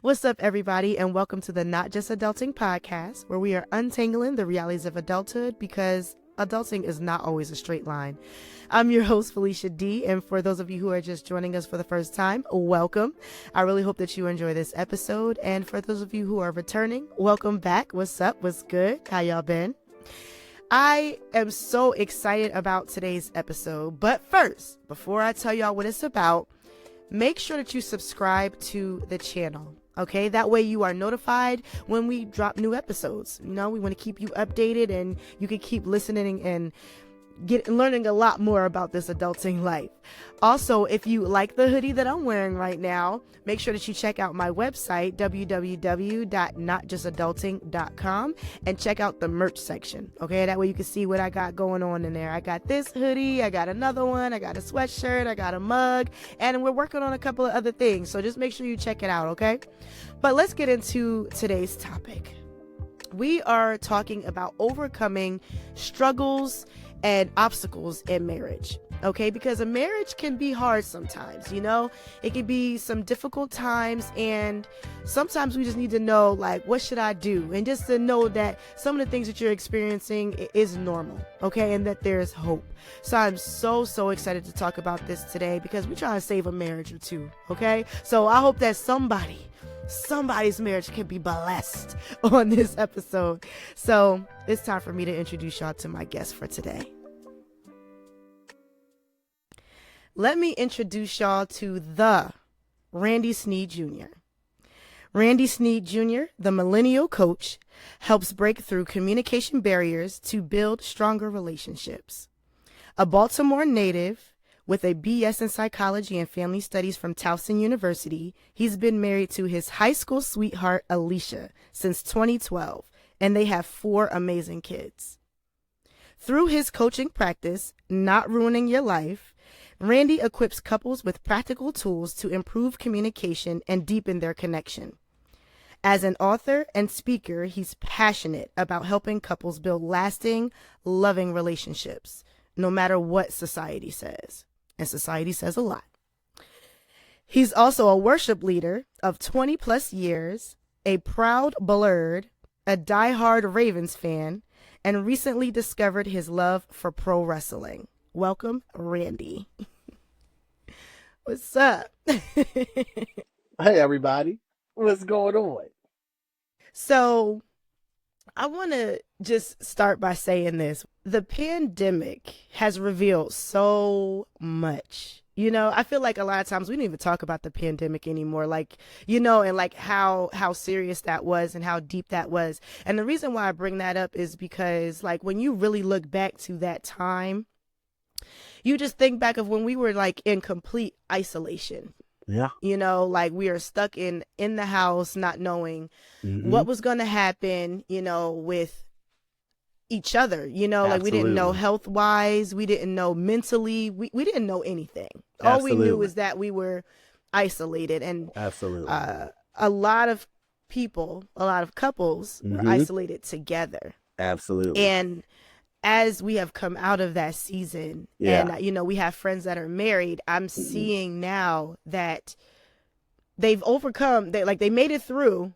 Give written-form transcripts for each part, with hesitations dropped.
What's up, everybody, and welcome to the Not Just Adulting podcast, where we are untangling the realities of adulthood because adulting is not always a straight line. I'm your host, Felicia D, and for those of you who are just joining us for the first time, welcome. I really hope that you enjoy this episode, and for those of you who are returning, welcome back. What's up? What's good? How y'all been? I am so excited about today's episode, but first, before I tell y'all what it's about, make sure that you subscribe to the channel. Okay, that way you are notified when we drop new episodes. You know, we want to keep you updated and you can keep listening and learning a lot more about this adulting life. Also, if you like the hoodie that I'm wearing right now, make sure that you check out my website, www.notjustadulting.com, and check out the merch section. Okay, that way you can see what I got going on in there. I got this hoodie, I got another one, I got a sweatshirt, I got a mug, and we're working on a couple of other things. So just make sure you check it out, okay? But let's get into today's topic. We are talking about overcoming struggles and obstacles in marriage, okay? Because a marriage can be hard sometimes, you know? It can be some difficult times, and sometimes we just need to know, like, what should I do? And just to know that some of the things that you're experiencing is normal, okay? And that there's hope. So I'm so excited to talk about this today because we're trying to save a marriage or two, okay? So I hope that somebody's marriage can be blessed on this episode. So it's time for me to introduce y'all to my guest for today. Let me introduce y'all to the Randy Sneed Jr. Randy Sneed Jr., the millennial coach, helps break through communication barriers to build stronger relationships. A Baltimore native with a BS in psychology and family studies from Towson University, he's been married to his high school sweetheart, Alicia, since 2012, and they have 4 amazing kids. Through his coaching practice, Not Ruining Your Life, Randy equips couples with practical tools to improve communication and deepen their connection. As an author and speaker, he's passionate about helping couples build lasting, loving relationships, no matter what society says. And society says a lot. He's also a worship leader of 20 plus years, a proud Blurred, a diehard Ravens fan, and recently discovered his love for pro wrestling. Welcome, Randy. What's up? Hey, everybody. What's going on? So, I want to just start by saying this. The pandemic has revealed so much. You know, I feel like a lot of times we don't even talk about the pandemic anymore, like, you know, and like how serious that was and how deep that was. And the reason why I bring that up is because, like, when you really look back to that time, you just think back of when we were like in complete isolation. Yeah. You know, like we are stuck in the house, not knowing what was going to happen, you know, with each other, you know, like we didn't know health wise, we didn't know mentally, we didn't know anything. All we knew is that we were isolated, and a lot of people, a lot of couples were isolated together. Absolutely. And as we have come out of that season, and you know, we have friends that are married, I'm seeing now that they've overcome, they made it through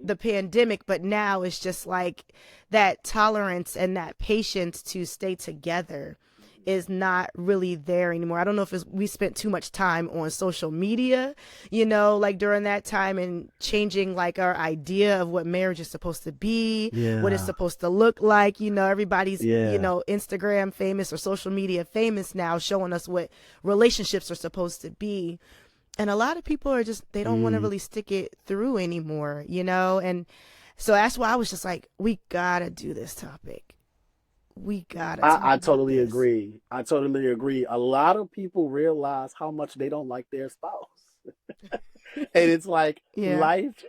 the pandemic, but now it's just like that tolerance and that patience to stay together is not really there anymore. I don't know if we spent too much time on social media, you know, like during that time, and changing like our idea of what marriage is supposed to be, what it's supposed to look like. You know, everybody's, you know, Instagram famous or social media famous now, showing us what relationships are supposed to be. And a lot of people are just, they don't want to really stick it through anymore, you know? And so that's why I was just like, we gotta do this topic. We gotta. I totally agree. I totally agree. A lot of people realize how much they don't like their spouse. And it's like life,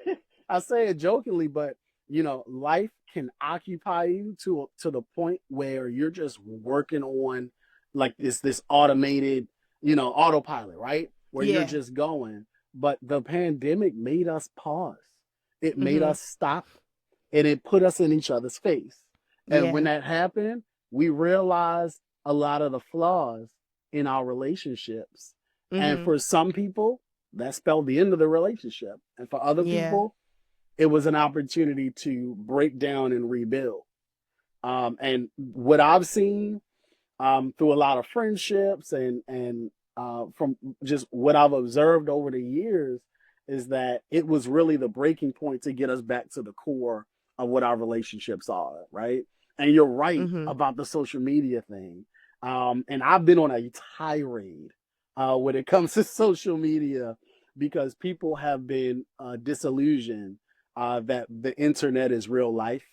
I say it jokingly, but you know, life can occupy you to the point where you're just working on like this automated, you know, autopilot, right? Where you're just going. But the pandemic made us pause. It made us stop, and it put us in each other's face. And when that happened, we realized a lot of the flaws in our relationships. And for some people, that spelled the end of the relationship. And for other Yeah. people, it was an opportunity to break down and rebuild. And what I've seen through a lot of friendships and from just what I've observed over the years is that it was really the breaking point to get us back to the core of what our relationships are, right? And you're right Mm-hmm. about the social media thing. And I've been on a tirade when it comes to social media because people have been disillusioned that the internet is real life,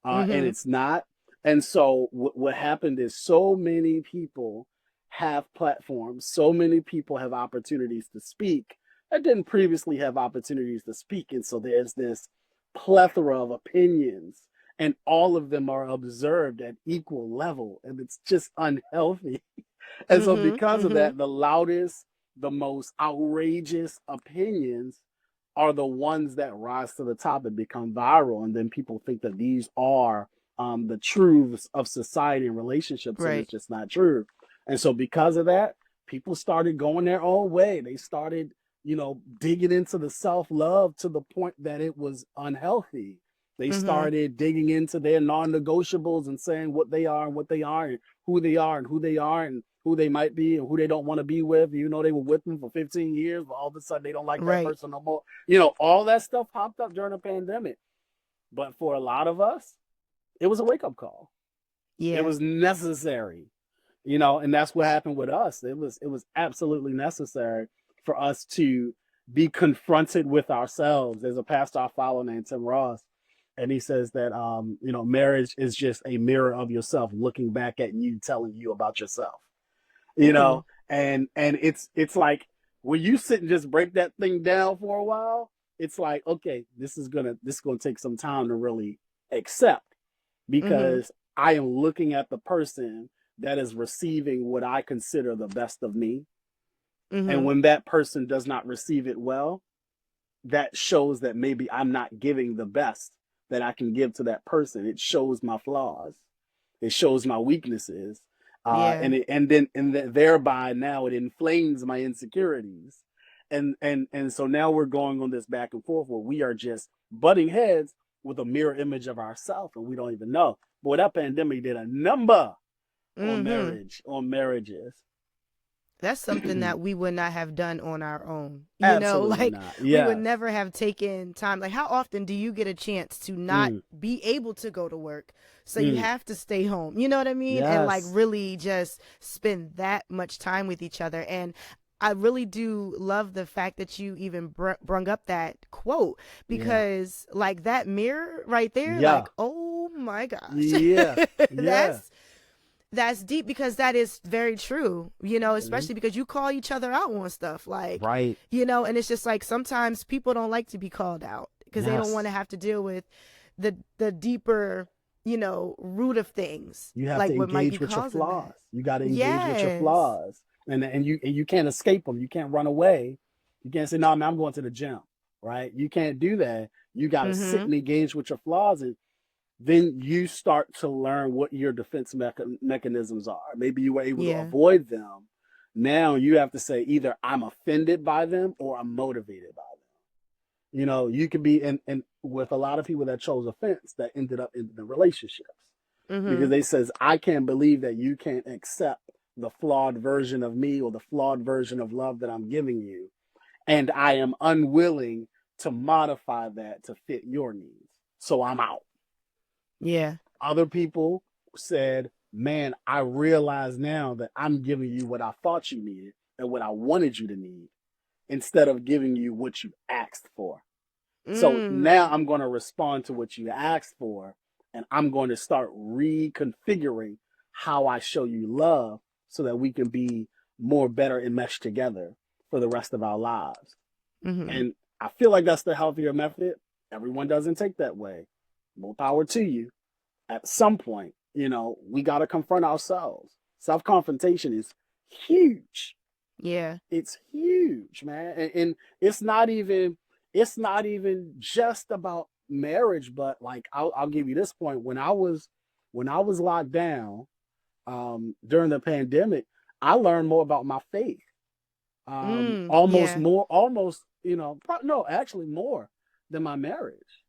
and Mm-hmm. it's not. And so what happened is so many people have platforms, so many people have opportunities to speak that didn't previously have opportunities to speak. And so there's this plethora of opinions, and all of them are observed at equal level, and it's just unhealthy. And so Mm-hmm. because of Mm-hmm. that, the loudest, the most outrageous opinions are the ones that rise to the top and become viral. And then people think that these are the truths of society and relationships, and Right. it's just not true. And so because of that, people started going their own way. They started, digging into the self-love to the point that it was unhealthy. They Mm-hmm. started digging into their non-negotiables and saying what they are and what they aren't, who they are and who they aren't, and who they might be and who they don't want to be with. They were with them for 15 years, but all of a sudden they don't like that Right. person no more. All that stuff popped up during the pandemic. But for a lot of us, it was a wake-up call. It Yeah. was necessary, and that's what happened with us. It was absolutely necessary for us to be confronted with ourselves. There's a pastor I follow named Tim Ross, and he says that marriage is just a mirror of yourself looking back at you, telling you about yourself. you Ooh. know and it's like when you sit and just break that thing down for a while, it's like, okay, this is gonna take some time to really accept, Mm-hmm. because I am looking at the person that is receiving what I consider the best of me. And Mm-hmm. when that person does not receive it well, that shows that maybe I'm not giving the best that I can give to that person. It shows my flaws. It shows my weaknesses. Yeah. And thereby now it inflames my insecurities. And so now we're going on this back and forth where we are just butting heads with a mirror image of ourselves, and we don't even know. Boy, that pandemic did a number Mm-hmm. on marriages. That's something that we would not have done on our own. Absolutely Like not. we would Yes. never have taken time. Like, how often do you get a chance to not Mm, be able to go to work? So you mm, have to stay home. You know what I mean? And like yes. really just spend that much time with each other. And I really do love the fact that you even brung up that quote, Yeah. because like that mirror right there, Yeah. like, oh my gosh. Yeah. Yeah. That's deep, because that is very true, Mhm. especially because you call each other out on stuff like, Right. and it's just like sometimes people don't like to be called out because they don't want Yes. to have to deal with the deeper, root of things, You have to like what might be engage with your causing that. flaws. You got to engage with your Yes. flaws, and you can't escape them. You can't run away. You can't say, "No, man, I'm going to the gym." Right? You can't do that. You got to sit Mm-hmm. and engage with your flaws, and then you start to learn what your defense mechanisms are. Maybe you were able to Yeah. avoid them. Now you have to say either I'm offended by them or I'm motivated by them. You could be and with a lot of people that chose offense that ended up in the relationships, because Mm-hmm. they says, I can't believe that you can't accept the flawed version of me or the flawed version of love that I'm giving you, and I am unwilling to modify that to fit your needs, so I'm out. Yeah. Other people said, man, I realize now that I'm giving you what I thought you needed and what I wanted you to need, instead of giving you what you asked for. So now Mm. I'm going to respond to what you asked for, and I'm going to start reconfiguring how I show you love so that we can be more better enmeshed together for the rest of our lives. Mm-hmm. And I feel like that's the healthier method. Everyone doesn't take that way. More power to you. At some point, we got to confront ourselves. Self confrontation is huge. Yeah. It's huge, man. And it's not even just about marriage, but like I'll give you this point. When I was locked down during the pandemic, I learned more about my faith. Almost Yeah. more, almost, no, actually more than my marriage.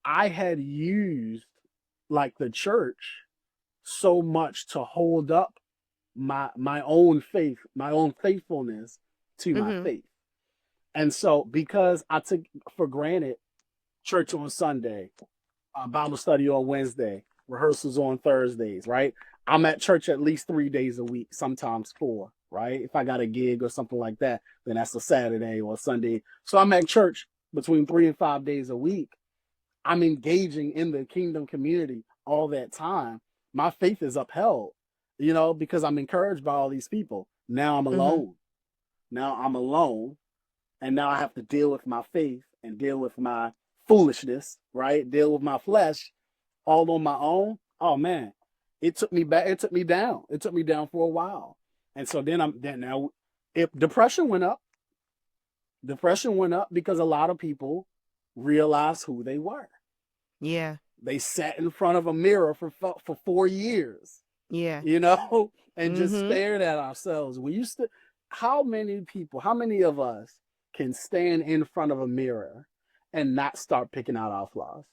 I had used like the church so much to hold up my own faith, my own faithfulness to my Mm-hmm. faith. And so because I took for granted church on Sunday, Bible study on Wednesday, rehearsals on Thursdays, right? I'm at church at least 3 days a week, sometimes four, right? If I got a gig or something like that, then that's a Saturday or a Sunday. So I'm at church between 3 and 5 days a week. I'm engaging in the kingdom community all that time. My faith is upheld, because I'm encouraged by all these people. Now I'm Mm-hmm. alone. Now I'm alone. And now I have to deal with my faith and deal with my foolishness, right? Deal with my flesh all on my own. Oh man, it took me back. It took me down. It took me down for a while. And so then now, if depression went up, because a lot of people realized who they were. Yeah. They sat in front of a mirror for 4 years, Yeah. and just Mm-hmm. stared at ourselves. We used to. How many of us can stand in front of a mirror and not start picking out our flaws?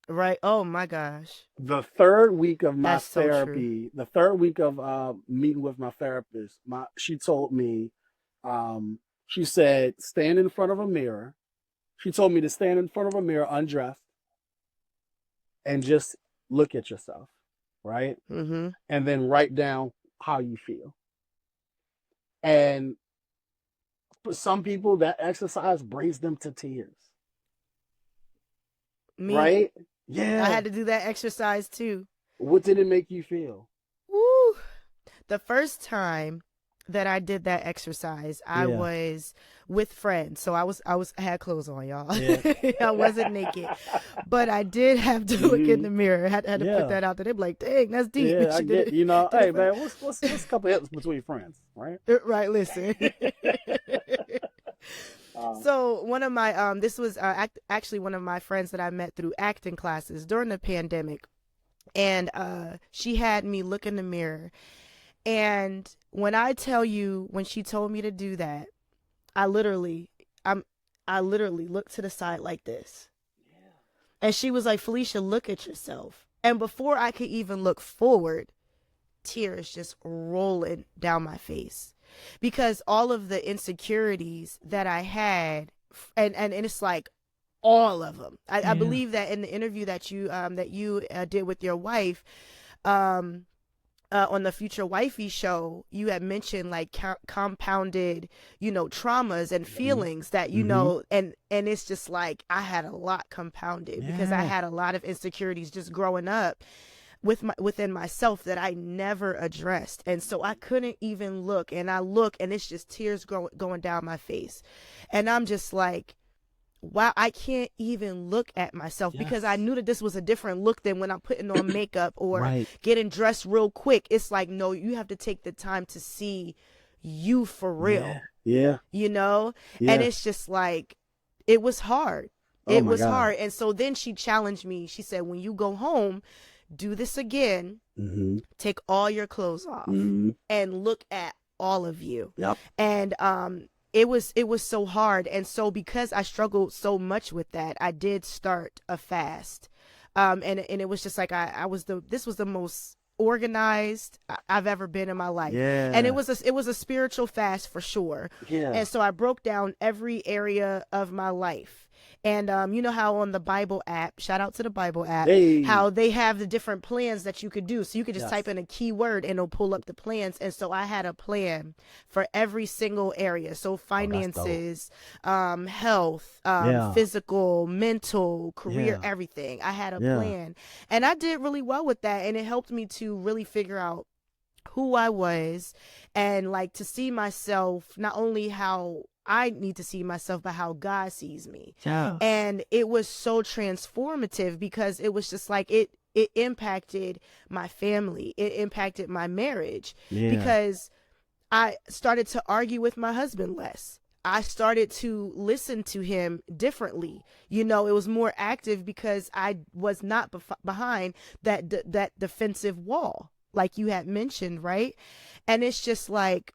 Right. Oh my gosh. The third week of my That's so true. therapy, the third week of meeting with my therapist, she told me, she said, stand in front of a mirror. She told me to stand in front of a mirror undressed and just look at yourself, right? Mm-hmm. And then write down how you feel. And for some people, that exercise brings them to tears, Me, right? I Yeah. had to do that exercise too. What did it make you feel? Woo. The first time that I did that exercise, I Yeah. was with friends. So I had clothes on, y'all. Yeah. I wasn't naked. But I did have to look in the mirror. Had to put Yeah. that out there. They'd be like, dang, that's deep. Yeah, I She did get, it did hey it for man, what's a couple hips between friends, right? right, listen. So one of my this was actually one of my friends that I met through acting classes during the pandemic, and she had me look in the mirror, and when I tell you, when she told me to do that, I literally I'm I literally looked to the side like this, and she was like, Felicia, look at yourself. And before I could even look forward, tears just rolling down my face, because all of the insecurities that I had, and it's like all of them. I Yeah. believe that in the interview that you did with your wife, um, on the Future Wifey show, you had mentioned like compounded, traumas and Mm-hmm. feelings that, Mm-hmm. and it's just like I had a lot compounded because I Yeah. had a lot of insecurities just growing up within myself that I never addressed. And so I couldn't even look, and I look and it's just tears going down my face. And I'm just like, wow, I can't even look at myself, because I Yes. knew that this was a different look than when I'm putting on makeup or Right. getting dressed real quick. It's like, no, you have to take the time to see you for Yeah. real, Yeah. And Yeah. it's just like, it was hard. Oh It my was God. hard. And so then she challenged me. She said, when you go home, do this again, Mm-hmm. take all your clothes off Mm-hmm. and look at all of you. Yep. And it was so hard. And so because I struggled so much with that, I did start a fast. And it was just like this was the most organized I've ever been in my life. And it Yeah. was a spiritual fast for sure. Yeah. And so I broke down every area of my life. And you know how on the Bible app, shout out to the Bible app, Hey. how they have the different plans that you could do. So you could just type Yes. in a keyword and it'll pull up the plans. And so I had a plan for every single area. So Oh, that's dope. finances, health, Yeah. physical, mental, career, Yeah. everything. I had a Yeah. plan. And I did really well with that. And it helped me to really figure out who I was, and like to see myself, not only how I need to see myself, but how God sees me. Yes. And it was so transformative, because it was just like it impacted my family. It impacted my marriage, Yeah. because I started to argue with my husband less. I started to listen to him differently. It was more active because I was not behind that defensive wall, like you had mentioned, right? And it's just like,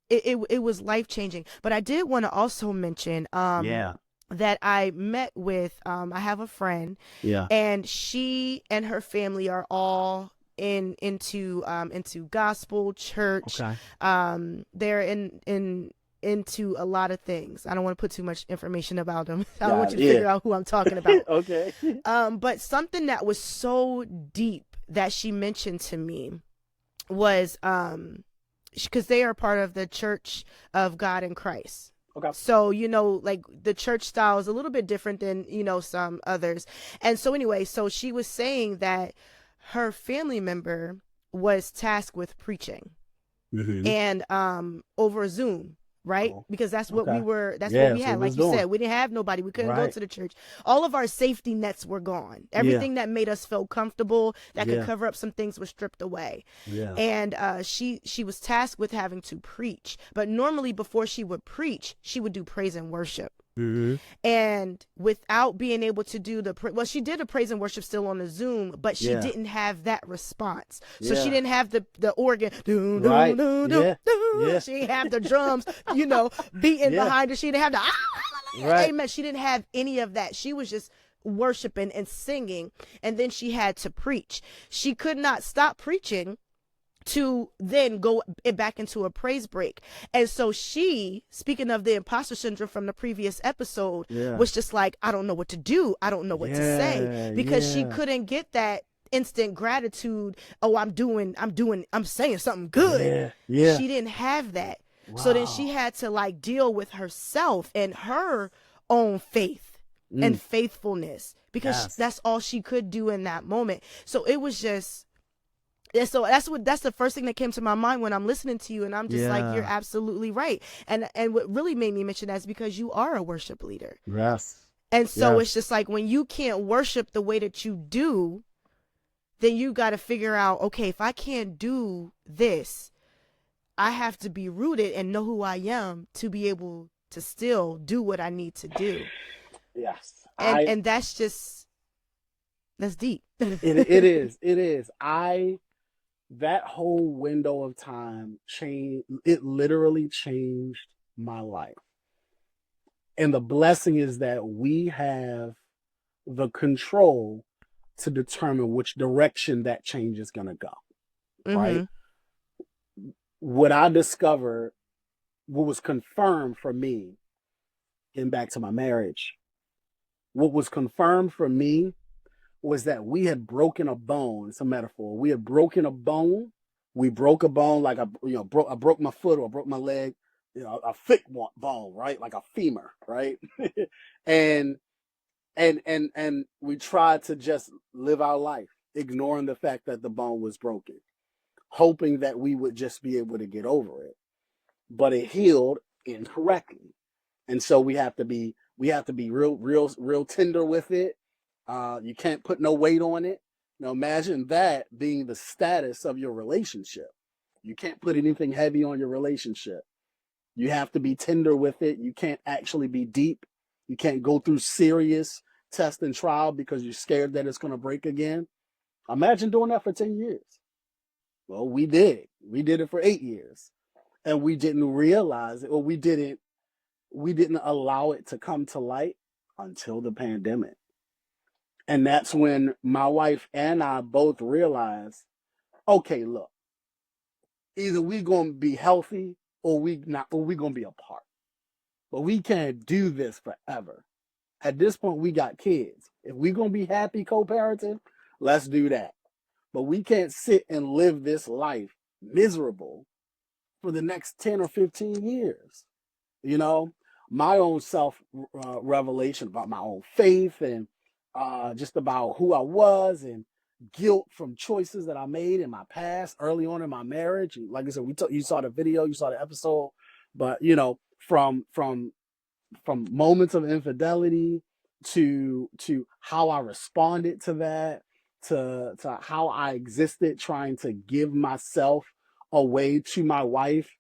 it was life changing. But I did want to also mention Yeah. that I met with I have a friend, Yeah. and she and her family are all into gospel church. Okay. They're into a lot of things. I don't want to put too much information about them. I don't want Got you it. to figure out who I'm talking about. Okay. But something that was so deep that she mentioned to me was because they are part of the Church of God in Christ. Okay. So, like the church style is a little bit different than, some others. And so anyway, so she was saying that her family member was tasked with preaching Mm-hmm. and over Zoom, right? Oh, Because that's what okay. that's what Yeah, we that's what had. we was Like you doing. said, we didn't have nobody. We couldn't go Right. to the church. All of our safety nets were gone. Yeah. Everything that made us feel comfortable, that could Yeah. cover up some things, was stripped away. Yeah. And she was tasked with having to preach. But normally before she would preach, she would do praise and worship. Mm-hmm. And without being able to do she did a praise and worship still on the Zoom, but she Yeah. didn't have that response. So Yeah. she didn't have the organ. Doo, doo, Right. doo, Yeah. doo. Yeah. She didn't have the drums, beating Yeah. behind her. She didn't have the Right. amen. She didn't have any of that. She was just worshiping and singing, and then she had to preach. She could not stop preaching to then go back into a praise break. And so she, speaking of the imposter syndrome from the previous episode, Yeah. was just like, I don't know what to do. I don't know what to say, Yeah. because she Yeah. couldn't get that instant gratitude. Oh, I'm saying something good. Yeah. Yeah. She didn't have that. Wow. So then she had to like deal with herself and her own faith and faithfulness, because Yes. that's all she could do in that moment. So it was just, and so that's the first thing that came to my mind when I'm listening to you, and I'm just like, you're Yeah. absolutely right. And what really made me mention that is because you are a worship leader. Yes. And so Yes. it's just like, when you can't worship the way that you do, then you got to figure out, okay, if I can't do this, I have to be rooted and know who I am to be able to still do what I need to do. Yes. And that's deep. It is. It is. That whole window of time it literally changed my life. And the blessing is that we have the control to determine which direction that change is going to go. Right? Mm-hmm. What I discovered, what was confirmed for me, getting back to my marriage, what was confirmed for me was that we had broken a bone. It's a metaphor. We had broken a bone. We broke a bone, like I broke my foot or broke my leg, a thick bone, right? Like a femur, right? and we tried to just live our life, ignoring the fact that the bone was broken, hoping that we would just be able to get over it. But it healed incorrectly. And so we have to be real tender with it. You can't put no weight on it. Now imagine that being the status of your relationship. You can't put anything heavy on your relationship. You have to be tender with it. You can't actually be deep. You can't go through serious test and trial because you're scared that it's going to break again. Imagine doing that for 10 years. Well, we did. We did it for 8 years. And we didn't realize it, or we didn't allow it to come to light until the pandemic. And that's when my wife and I both realized, okay, look, either we're going to be healthy or we're going to be apart. But we can't do this forever. At this point, we got kids. If we're going to be happy co-parenting, let's do that. But we can't sit and live this life miserable for the next 10 or 15 years. My own self revelation about my own faith, and just about who I was, and guilt from choices that I made in my past early on in my marriage. Like I said, you saw the video, you saw the episode, but from moments of infidelity to how I responded to that, to how I existed trying to give myself away to my wife,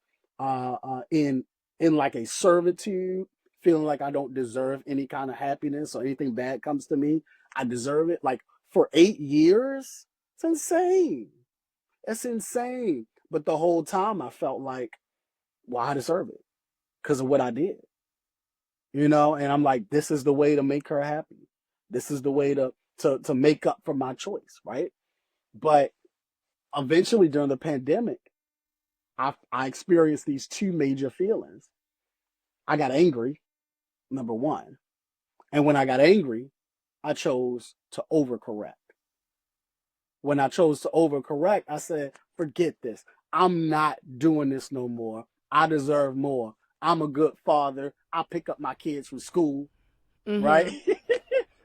in like a servitude, feeling like I don't deserve any kind of happiness, or anything bad comes to me, I deserve it. Like for 8 years, it's insane. It's insane. But the whole time I felt like Well, I deserve it because of what I did, you know? And I'm like, this is the way to make her happy. This is the way to make up for my choice, right? But eventually during the pandemic, I experienced these two major feelings. I got angry, number one. And when I got angry, I chose to overcorrect. When I chose to overcorrect, I said, forget this. I'm not doing this no more. I deserve more. I'm a good father. I pick up my kids from school, right?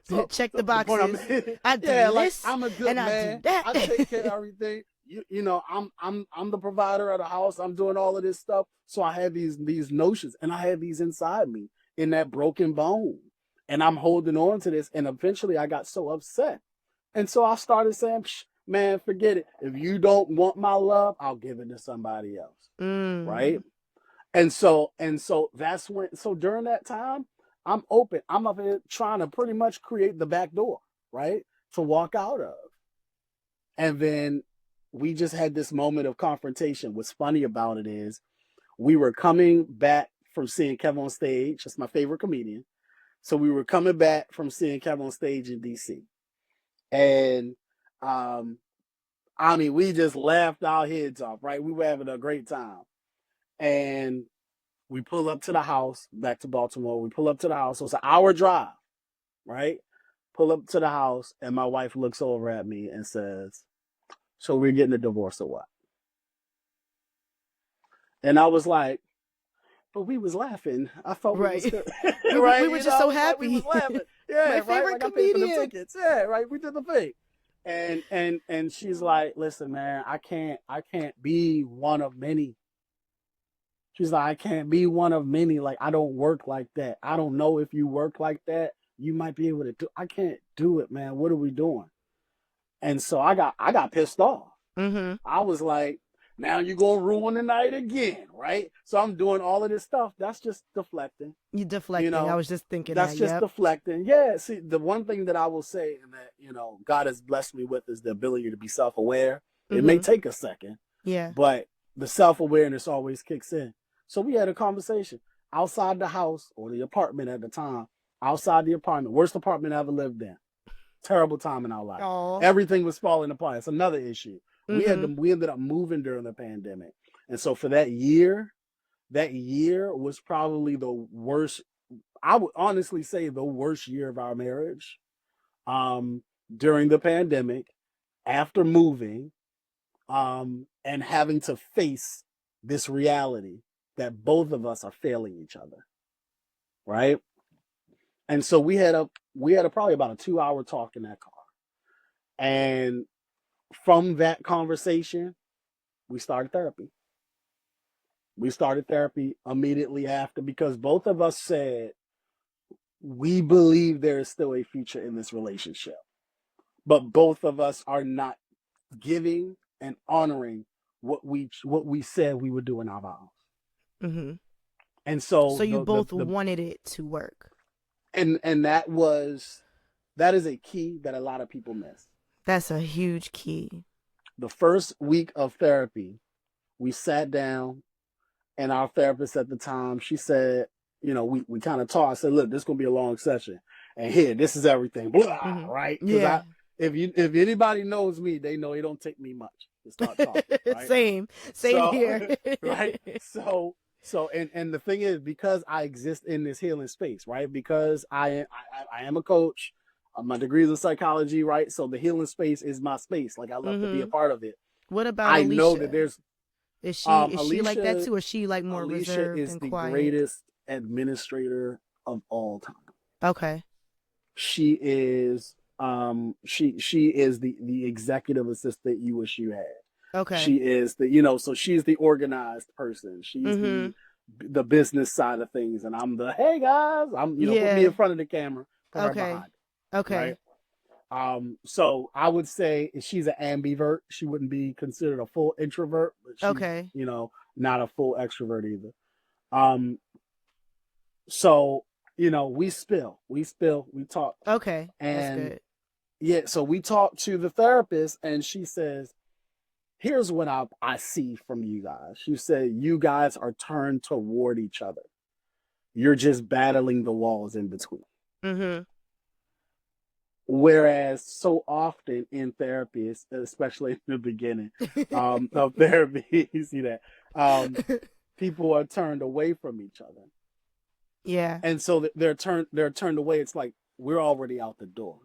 So Check the the point boxes. I do yeah, like this I'm a good and I man. do that. I take care of everything. You know, I'm the provider of the house. I'm doing all of this stuff. So I had these notions, and I had these inside me in that broken bone, and I'm holding on to this. And eventually, I got so upset, and so I started saying, "Man, forget it. If you don't want my love, I'll give it to somebody else." Right? And so that's when. So during that time, I'm open. I'm up here trying to pretty much create the back door, right, to walk out of. And then we just had this moment of confrontation. What's funny about it is we were coming back from seeing Kevin on stage. That's my favorite comedian. So we were coming back from seeing Kevin on stage in DC. And I mean, we just laughed our heads off, right? We were having a great time. And we pull up to the house, back to Baltimore. We pull up to the house. So it's an hour drive, right? Pull up to the house, and my wife looks over at me and says, so we're getting a divorce or what? And I was like, but we was laughing. I thought we was Right. good. We Right? were You just know, so like we happy. was laughing. Yeah, My right. favorite Like I paid for the comedian. tickets. Yeah, right. We did the thing. And she's like, listen, man, I can't be one of many. She's like, I can't be one of many. Like, I don't work like that. I don't know if you work like that. You might be able to do. I can't do it, man. What are we doing? And so I got pissed off. Mm-hmm. I was like, now you're gonna ruin the night again, right? So I'm doing all of this stuff. That's just deflecting. You You deflecting. I know, was just thinking that's that. just Yep. deflecting. Yeah. See, the one thing that I will say and that, God has blessed me with is the ability to be self-aware. It may Mm-hmm. take a second, Yeah. but the self-awareness always kicks in. So we had a conversation outside the house or the apartment at the time, outside the apartment, worst apartment I ever lived in. Terrible time in our life. Oh. Everything was falling apart. It's another issue. Mm-hmm. We ended up moving during the pandemic. And so for that year was probably the worst. I would honestly say the worst year of our marriage. During the pandemic, after moving, and having to face this reality that both of us are failing each other, right? And so we had probably about a 2 hour talk in that car, and from that conversation, we started therapy. We started therapy immediately after because both of us said we believe there is still a future in this relationship, but both of us are not giving and honoring what we said we would do in our vows. Mm-hmm. And so So you the both wanted it to work. and that is a key that a lot of people miss. That's a huge key. The first week of therapy, we sat down, and our therapist at the time, she said, we kind of talked. I said, look, this is gonna be a long session, and here, this is everything, blah, Mm-hmm. right? Because Yeah. if anybody knows me, they know it don't take me much to start talking, right? Same So, here. right? And the thing is, because I exist in this healing space, right? Because I am a coach. My degree is in psychology, right? So the healing space is my space. Like I love to be a Mm-hmm. part of it. What about I know that Alicia? there's Is she like that Alicia. too, or is she like more Alicia reserved is and the quiet? greatest administrator of all time. Okay. She is she is the executive assistant you wish you had. Okay. She is so she's the organized person. She's Mm-hmm. the business side of things, and I'm the hey guys. I'm put me Yeah. in front of the camera, put her Okay. behind it, Okay. right? So I would say she's an ambivert. She wouldn't be considered a full introvert, but she's Okay. not a full extrovert either. Um, so we talk, Okay. That's and good. yeah, so we talked to the therapist, and she says, here's what I see from you guys. You say you guys are turned toward each other. You're just battling the walls in between. Mm-hmm. Whereas so often in therapy, especially in the beginning of therapy, you see that people are turned away from each other. Yeah. And so they're turned away. It's like we're already out the door.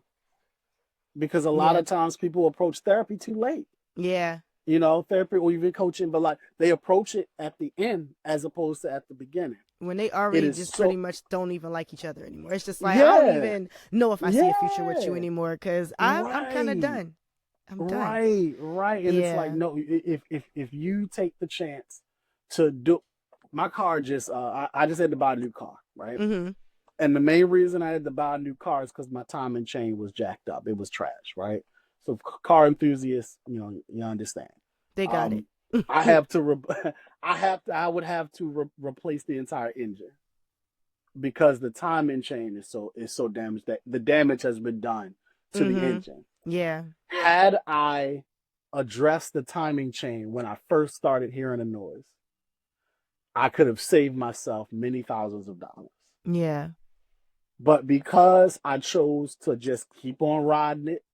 Because a lot of times people approach therapy too late. Yeah. You know, therapy or even coaching, but like they approach it at the end as opposed to at the beginning. When they already just pretty much don't even like each other anymore. It's just like, I don't even know if I see a future with you anymore because I'm kind of done. I'm done. Right. And it's like, no, if you take the chance to do, my car just, I just had to buy a new car, right? Mm-hmm. And the main reason I had to buy a new car is because my timing chain was jacked up. It was trash, right? So car enthusiasts, you understand. They got it. I would have to replace the entire engine because the timing chain is so damaged that the damage has been done to the engine. Yeah. Had I addressed the timing chain when I first started hearing a noise, I could have saved myself many thousands of dollars. Yeah. But because I chose to just keep on riding it,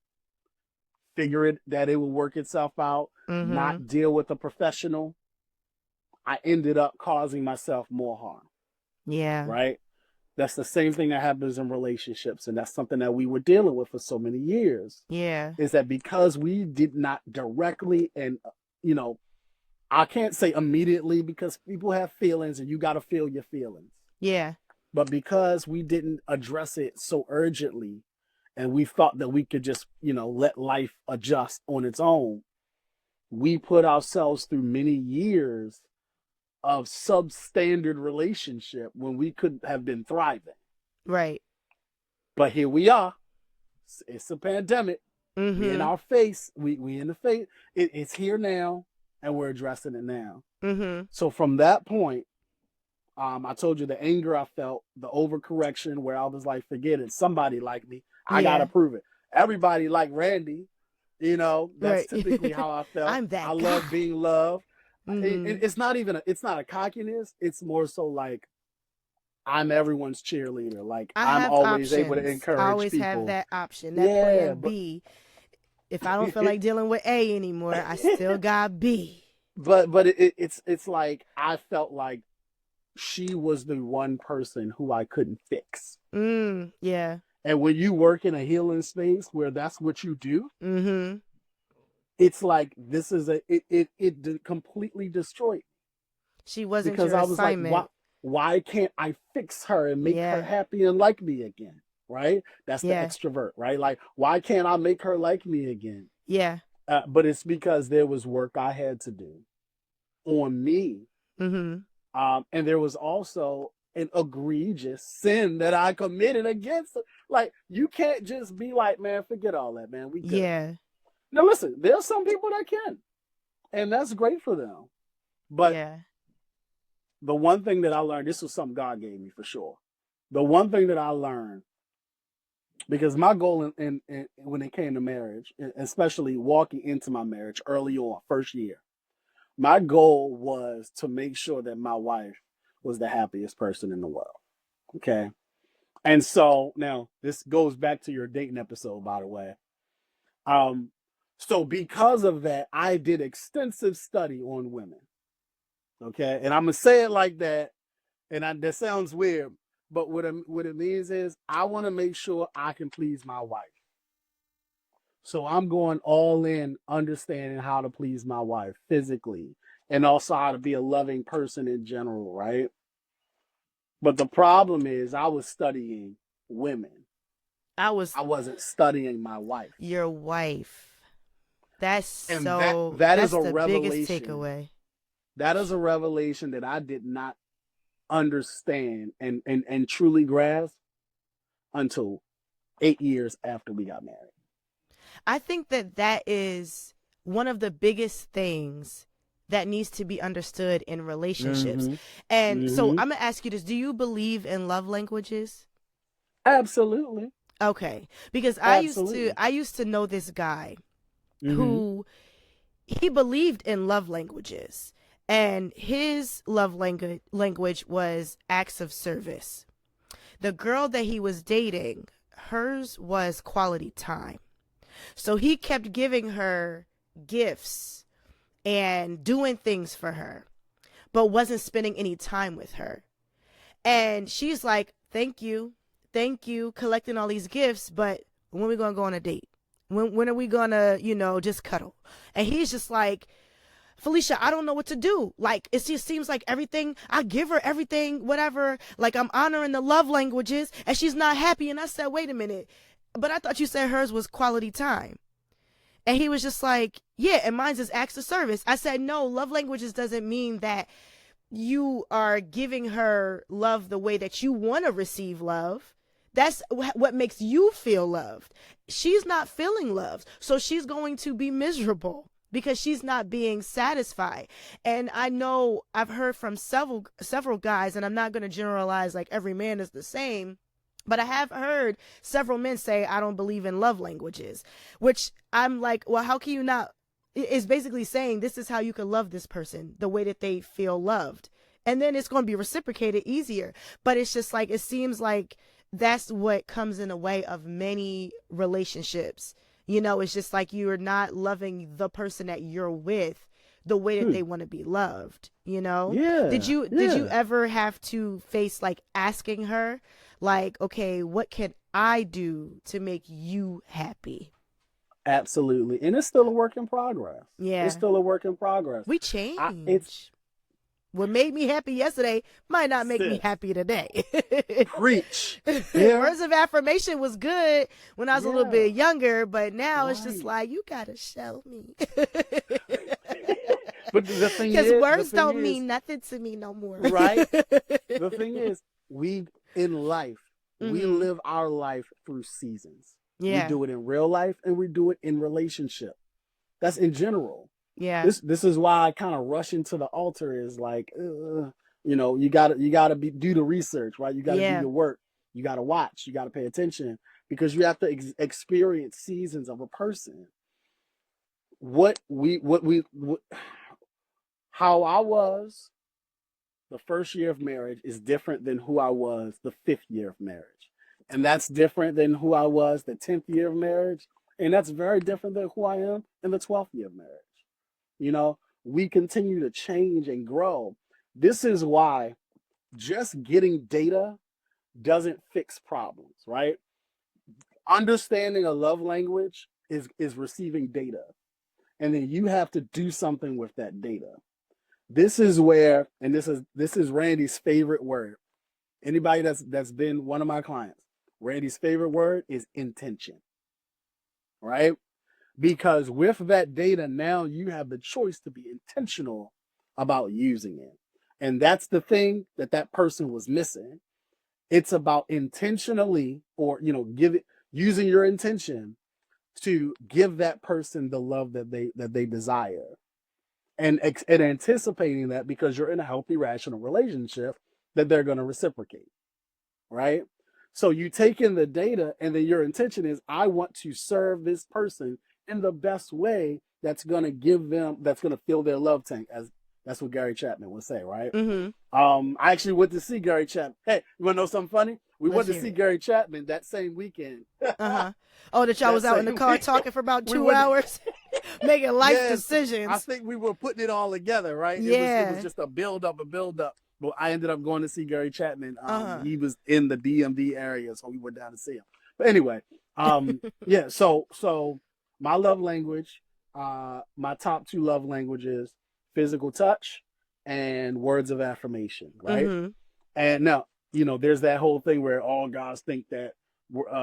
figure it that it would work itself out, not deal with a professional, I ended up causing myself more harm. Yeah. Right? That's the same thing that happens in relationships. And that's something that we were dealing with for so many years. Yeah. Is that because we did not directly and, I can't say immediately because people have feelings and you got to feel your feelings. Yeah. But because we didn't address it so urgently and we thought that we could just, let life adjust on its own, we put ourselves through many years of substandard relationship when we could have been thriving. Right. But here we are. It's a pandemic. We in our face. We in the face. It's here now, and we're addressing it now. So from that point, I told you the anger I felt, the overcorrection where I was like, forget it. Somebody like me. I gotta prove it. Everybody like Randy. That's typically how I felt. I'm that I love being loved. It's not a cockiness. It's more so like I'm everyone's cheerleader. Like I'm always able to encourage people. I always have that option. That plan B. If I don't feel like dealing with A anymore, I still got B. But it's like I felt like she was the one person who I couldn't fix. Yeah. And when you work in a healing space where that's what you do, it's like this is it completely destroyed. She wasn't because your I was assignment. like, why can't I fix her and make her happy and like me again? Right? That's the extrovert, right? Like, why can't I make her like me again? Yeah. But it's because there was work I had to do on me. And there was also an egregious sin that I committed against her. Like, you can't just be like, man, forget all that, man. We good. Yeah. Now, listen, there's some people that can. And that's great for them. But the one thing that I learned, this was something God gave me for sure. The one thing that I learned, because my goal in when it came to marriage, especially walking into my marriage early on, first year, my goal was to make sure that my wife was the happiest person in the world. Okay. And so now this goes back to your dating episode, by the way. So because of that, I did extensive study on women. Okay. And I'm going to say it like that. And that sounds weird. But what it means is I want to make sure I can please my wife. So I'm going all in understanding how to please my wife physically and also how to be a loving person in general, right? But the problem is I was studying women. I wasn't studying my wife. Your wife. That's and so that that's is a the revelation. biggest takeaway. That is a revelation that I did not understand and truly grasp until 8 years after we got married. I think that is one of the biggest things that needs to be understood in relationships. And so I'm going to ask you this. Do you believe in love languages? Absolutely. Okay. Because I used to know this guy who he believed in love languages, and his love language was acts of service. The girl that he was dating, hers was quality time. So he kept giving her gifts and doing things for her, but wasn't spending any time with her. And she's like, thank you, collecting all these gifts, but when are we gonna go on a date? When are we gonna, just cuddle? And he's just like, Felicia, I don't know what to do. Like, it just seems like everything, I give her everything, whatever. Like, I'm honoring the love languages, and she's not happy. And I said, wait a minute, but I thought you said hers was quality time. And he was just like, yeah, and mine's is acts of service. I said, no, love languages doesn't mean that you are giving her love the way that you want to receive love. That's what makes you feel loved. She's not feeling loved, so she's going to be miserable because she's not being satisfied. And I know I've heard from several guys, and I'm not going to generalize like every man is the same, but I have heard several men say, I don't believe in love languages, which I'm like, well, how can you not? It's basically saying this is how you can love this person, the way that they feel loved. And then it's going to be reciprocated easier. But it's just like, it seems like that's what comes in the way of many relationships. It's just like you're not loving the person that you're with the way that they want to be loved, Yeah. Did you ever have to face like asking her like, okay, what can I do to make you happy? Absolutely. And it's still a work in progress. Yeah. It's still a work in progress. We change. It's what made me happy yesterday might not make me happy today. Preach. Yeah. Words of affirmation was good when I was a little bit younger, but now it's just like, you gotta show me. But the thing is, because words don't mean nothing to me no more. Right. The thing is, we live our life through seasons. Yeah. We do it in real life and we do it in relationship. That's in general. Yeah. This is why I kind of rush into the altar is like, you gotta do the research, right? You gotta do your work. You gotta watch. You gotta pay attention because you have to experience seasons of a person. How I was the first year of marriage is different than who I was the 5th year of marriage. And that's different than who I was the 10th year of marriage. And that's very different than who I am in the 12th year of marriage. We continue to change and grow. This is why just getting data doesn't fix problems, right? Understanding a love language is receiving data. And then you have to do something with that data. This is where, and this is Randy's favorite word. Anybody that's been one of my clients, Randy's favorite word is intention, right? Because with that data, now you have the choice to be intentional about using it. And that's the thing that person was missing. It's about intentionally, or, using your intention to give that person the love that they desire. And anticipating that because you're in a healthy, rational relationship that they're going to reciprocate, right? So you take in the data and then your intention is, I want to serve this person in the best way that's going to fill their love tank, as that's what Gary Chapman would say, right? Mm-hmm. I actually went to see Gary Chapman. Hey, you want to know something funny? We went to see Gary Chapman that same weekend. Oh, that y'all was out in the car talking for about 2 hours, making life decisions. I think we were putting it all together, right? Yeah. It was just a build up. But I ended up going to see Gary Chapman. He was in the DMV area, so we went down to see him. But anyway, yeah. So my love language, my top 2 love languages, physical touch and words of affirmation, right? Mm-hmm. And now, there's that whole thing where all guys think that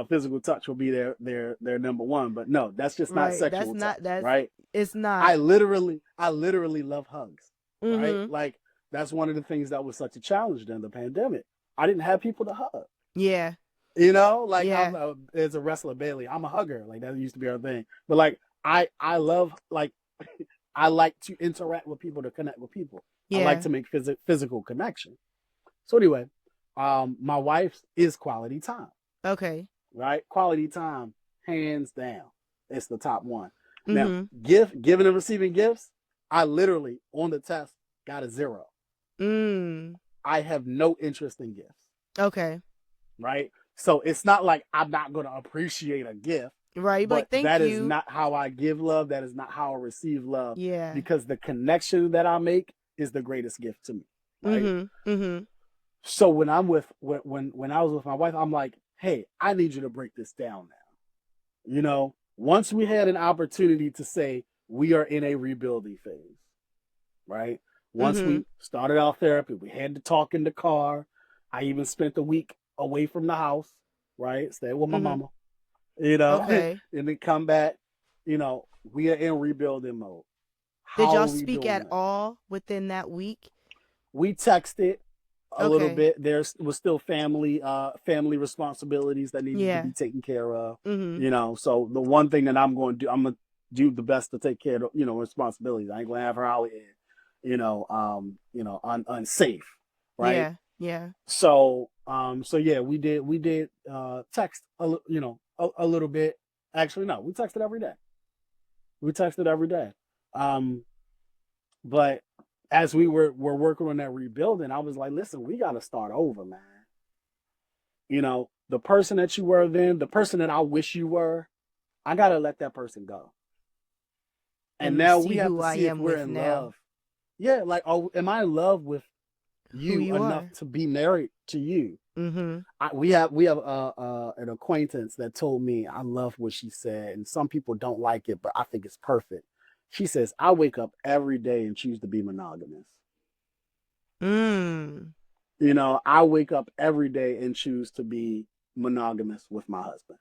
physical touch will be their number one, but no, that's just not sexual touch, right? It's not. I literally love hugs, Mm-hmm. right? Like that's one of the things that was such a challenge during the pandemic. I didn't have people to hug. Yeah. As a wrestler, Bailey, I'm a hugger. Like that used to be our thing. But like I love I like to interact with people, to connect with people. Yeah. I like to make physical connection. So anyway, my wife's is quality time. Okay. Right? Quality time, hands down. It's the top one. Now, Mm-hmm. giving and receiving gifts, I literally on the test got a 0. Mm. I have no interest in gifts. Okay. Right? So it's not like I'm not going to appreciate a gift, Right. but Like, thank that is you. not how I give love. That is not how I receive love, Yeah. because the connection that I make is the greatest gift to me. Right? Mm-hmm. Mm-hmm. So when I'm with when I was with my wife, I'm like, hey, I need you to break this down now. Once we had an opportunity to say we are in a rebuilding phase, right? Once Mm-hmm. we started our therapy, we had to talk in the car. I even spent a week away from the house, right? Stay with my Mm-hmm. mama, Okay. and then come back. We are in rebuilding mode. Did How y'all are we speak doing at it? all within that week? We texted a little Okay. bit. There was still family responsibilities that needed to Yeah. be taken care of. Mm-hmm. So the one thing that I'm going to do, I'm gonna do the best to take care of, responsibilities. I ain't gonna have her out here, unsafe, right? Yeah. Yeah. So yeah, we did text a little bit. Actually, no, we texted every day. We texted every day. Um, but as we were working on that rebuilding, I was like, listen, we got to start over, man. The person that you were then, the person that I wish you were, I got to let that person go. And And now see we have who to I see if am we're with in now. love. Yeah, like, oh, am I in love with Who you you enough are. to be married to you? Mm-hmm. We have an acquaintance that told me, I love what she said, and some people don't like it, but I think it's perfect. She says, I wake up every day and choose to be monogamous. Mm. I wake up every day and choose to be monogamous with my husband.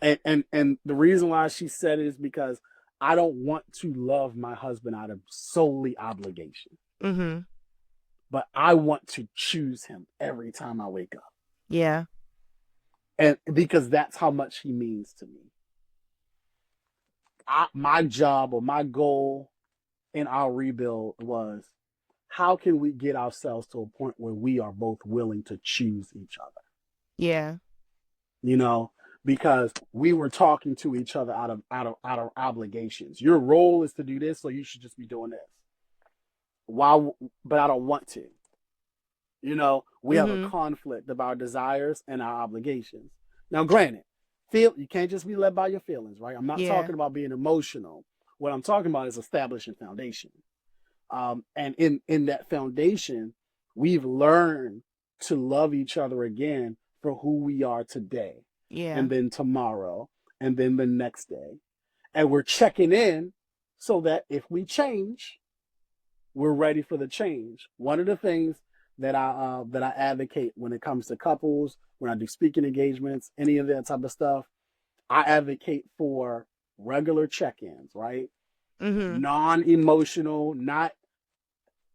And the reason why she said it is because I don't want to love my husband out of solely obligation, Mm-hmm. but I want to choose him every time I wake up. Yeah. And because that's how much he means to me. My job or my goal in our rebuild was, how can we get ourselves to a point where we are both willing to choose each other? Yeah. You know, because we were talking to each other out of obligations. Your role is to do this, so you should just be doing this. Why? But I don't want to. We have a Mm-hmm. conflict of our desires and our obligations. Now, granted, you can't just be led by your feelings, right? I'm not Yeah. talking about being emotional. What I'm talking about is establishing foundation. And in that foundation, we've learned to love each other again for who we are today, Yeah. and then tomorrow, and then the next day. And we're checking in so that if we change, we're ready for the change. One of the things that I advocate when it comes to couples, when I do speaking engagements, any of that type of stuff, I advocate for regular check-ins, right? Mm-hmm. Non-emotional, not,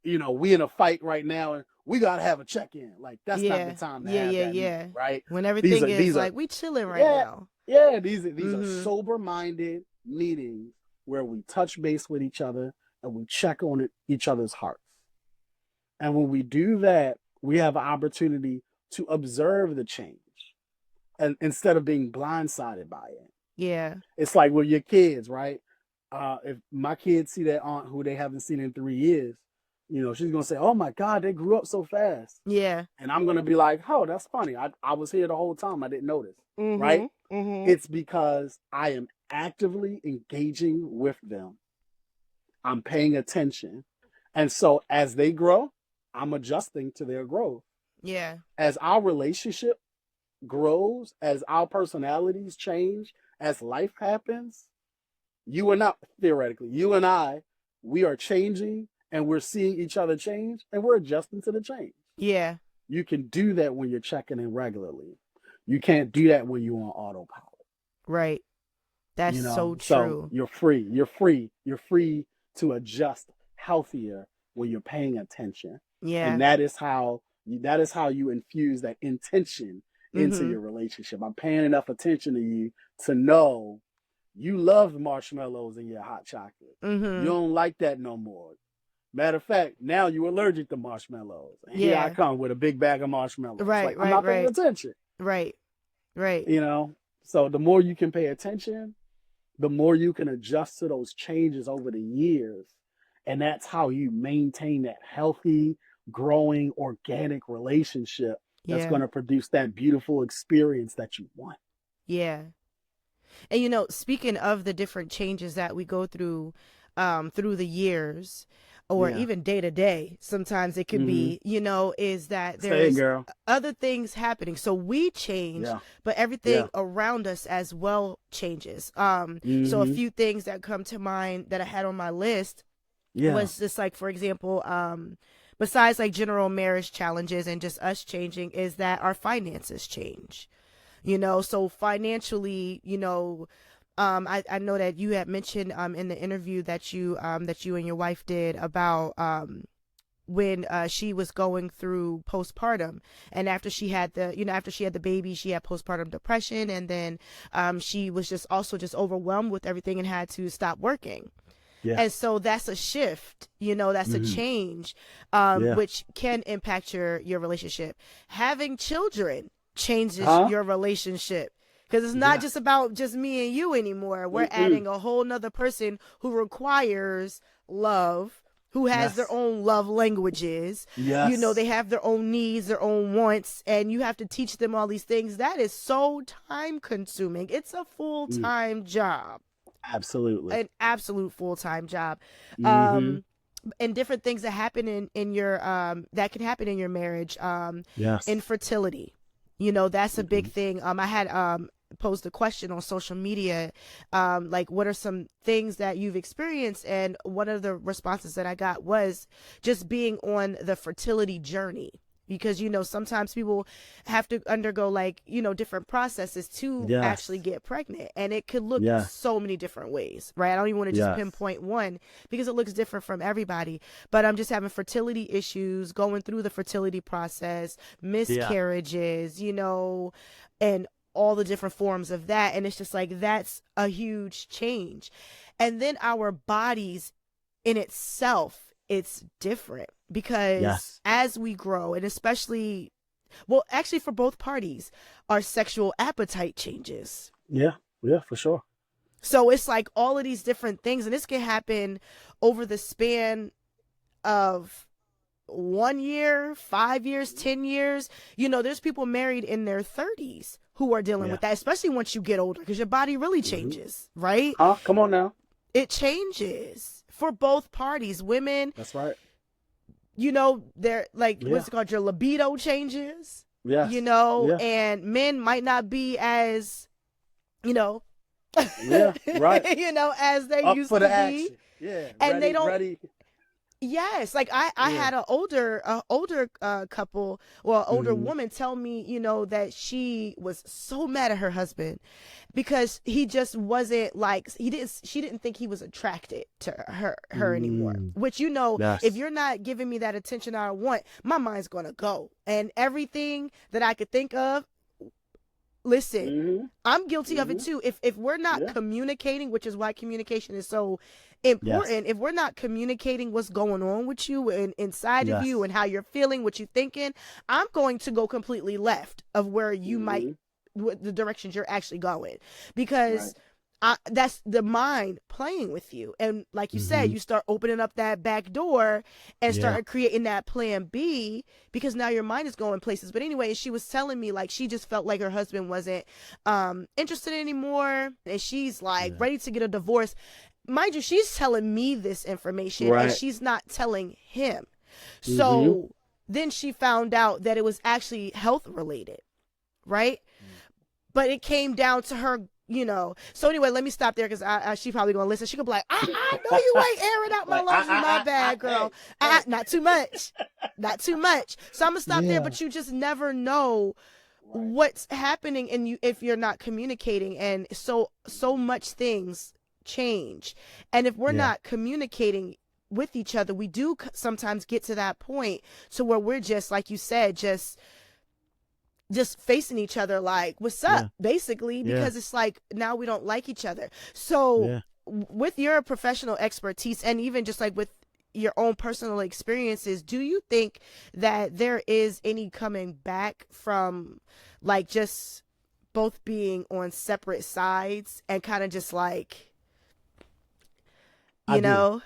we in a fight right now and we gotta have a check-in. Like, that's not the Yeah. time to Yeah. have Yeah. that meeting, Yeah. right? When These everything are is these are like, we chilling right yeah, now. yeah, these are Mm-hmm. sober-minded meetings where we touch base with each other and we check on each other's hearts. And when we do that, we have an opportunity to observe the change, and instead of being blindsided by it. Yeah. It's like with your kids, right? If my kids see that aunt who they haven't seen in 3 years, she's gonna say, "Oh my God, they grew up so fast," Yeah. and I'm gonna be like, "Oh, that's funny. I was here the whole time. I didn't notice." Right? Mm-hmm. Mm-hmm. It's because I am actively engaging with them. I'm paying attention, and so as they grow, I'm adjusting to their growth. Yeah. As our relationship grows, as our personalities change, as life happens, you and I, we are changing and we're seeing each other change and we're adjusting to the change. Yeah. You can do that when you're checking in regularly. You can't do that when you're on autopilot. Right. That's so So true. you're free to adjust healthier when you're paying attention. And Yeah. that is how you infuse that intention into Mm-hmm. your relationship. I'm paying enough attention to you to know you love marshmallows in your hot chocolate. You Mm-hmm. don't like that no more. Matter of fact, now you're allergic to marshmallows. And here I Yeah. come with a big bag of marshmallows. Like, Right. I'm Right. not paying Right. attention. Right. Right. you know so the more you can pay attention, the more you can adjust to those changes over the years. And that's how you maintain that healthy, growing, organic relationship that's Yeah. going to produce that beautiful experience that you want. Yeah. And you know, speaking of the different changes that we go through the years, or Yeah. even day to day, sometimes it could Mm-hmm. be, you know, is that Say it, there's girl. other things happening. So we change, Yeah. but Yeah. everything around us as well changes. So a Mm-hmm. few things that come to mind that I had on my list Yeah. was just like, for example, besides like general marriage challenges and just us changing, is that our finances change. You know, so financially, you know, I know that you had mentioned in the interview that you and your wife did about when she was going through postpartum, and after she had the baby, she had postpartum depression, and then she was just also just overwhelmed with everything and had to stop working. Yeah. And so that's a shift, you know, that's a Mm-hmm. change, Yeah. which can impact your relationship. Having children changes Huh? your relationship, because it's not just Yes. about just me and you anymore. We're Mm-mm. adding a whole nother person who requires love, who has their Yes. own love languages. You know, they Yes. have their own needs, their own wants, and you have to teach them all these things. That is so time consuming. It's a full Mm. time job, Absolutely. an absolute full-time job. Mm-hmm. um and different things that happen in your that can happen in your marriage. Yes. Infertility, you know, that's a Mm-hmm. big thing. I had posed a question on social media, like, what are some things that you've experienced, and one of the responses that I got was just being on the fertility journey, because you know sometimes people have to undergo, like, you know, different processes to actually Yes. get pregnant, and it could look Yes. so many different ways, right? I don't even want to just Yes. pinpoint one, because it looks different from everybody. But I'm just having fertility issues, going through the fertility process, Yeah. miscarriages, you know, and all the different forms of that. And it's just like, that's a huge change. And then our bodies in itself, it's different, because Yes. as we grow, and especially, well, actually for both parties, our sexual appetite changes. Yeah. Yeah, for sure. So it's like all of these different things, and this can happen over the span of 1 year, 5 years, 10 years. You know, there's people married in their 30s who are dealing Yeah. with that, especially once you get older, because your body really Mm-hmm. changes, right? Huh? Come on now. It changes for both parties. Women, That's right. you know, they're like, Yeah. what's it called? Your libido changes, you Yes. know, Yeah. and men might not be as, you know, Yeah. Right. you know, as they Up used for to the be. action. Yeah. And they Ready. don't, Ready. yes, like I Yeah. had an older couple, well, older Mm-hmm. woman tell me, you know, that she was so mad at her husband because he just wasn't like, she didn't think he was attracted to her anymore. Mm. Which, you know, if Yes. you're not giving me that attention I want, my mind's gonna go, and everything that I could think of. Listen, Mm-hmm. I'm guilty of it Mm-hmm. too. If we're not Yeah. communicating, which is why communication is so Yes. important, if we're not communicating what's going on with you and inside of you Yes. and how you're feeling, what you're thinking, I'm going to go completely left of where you might, Mm-hmm. the directions you're actually going, Right. because that's the mind playing with you. And like you said, Mm-hmm. you start opening up that back door and Yeah. start creating that plan B, because now your mind is going places. But anyway, she was telling me, like, she just felt like her husband wasn't interested anymore, and she's like Yeah. ready to get a divorce. Mind you, she's telling me this information and Right. she's not telling him. Mm-hmm. So then she found out that it was actually health related, right? But it came down to her, you know. So anyway, let me stop there, because she probably gonna listen. She could be like, I know you ain't airing out my Like, laundry, my bad, girl. hey. Not too much, not too much. So I'm gonna stop there. Yeah. But you just never know Right. what's happening in you if you're not communicating, and so much things change. And if we're Yeah. not communicating with each other, we do sometimes get to that point to where we're just, like you said, just facing each other like, what's up, Yeah. basically, Yeah. because it's like now we don't like each other. So Yeah. with your professional expertise, and even just like with your own personal experiences, do you think that there is any coming back from, like, just both being on separate sides and kind of just like, I do.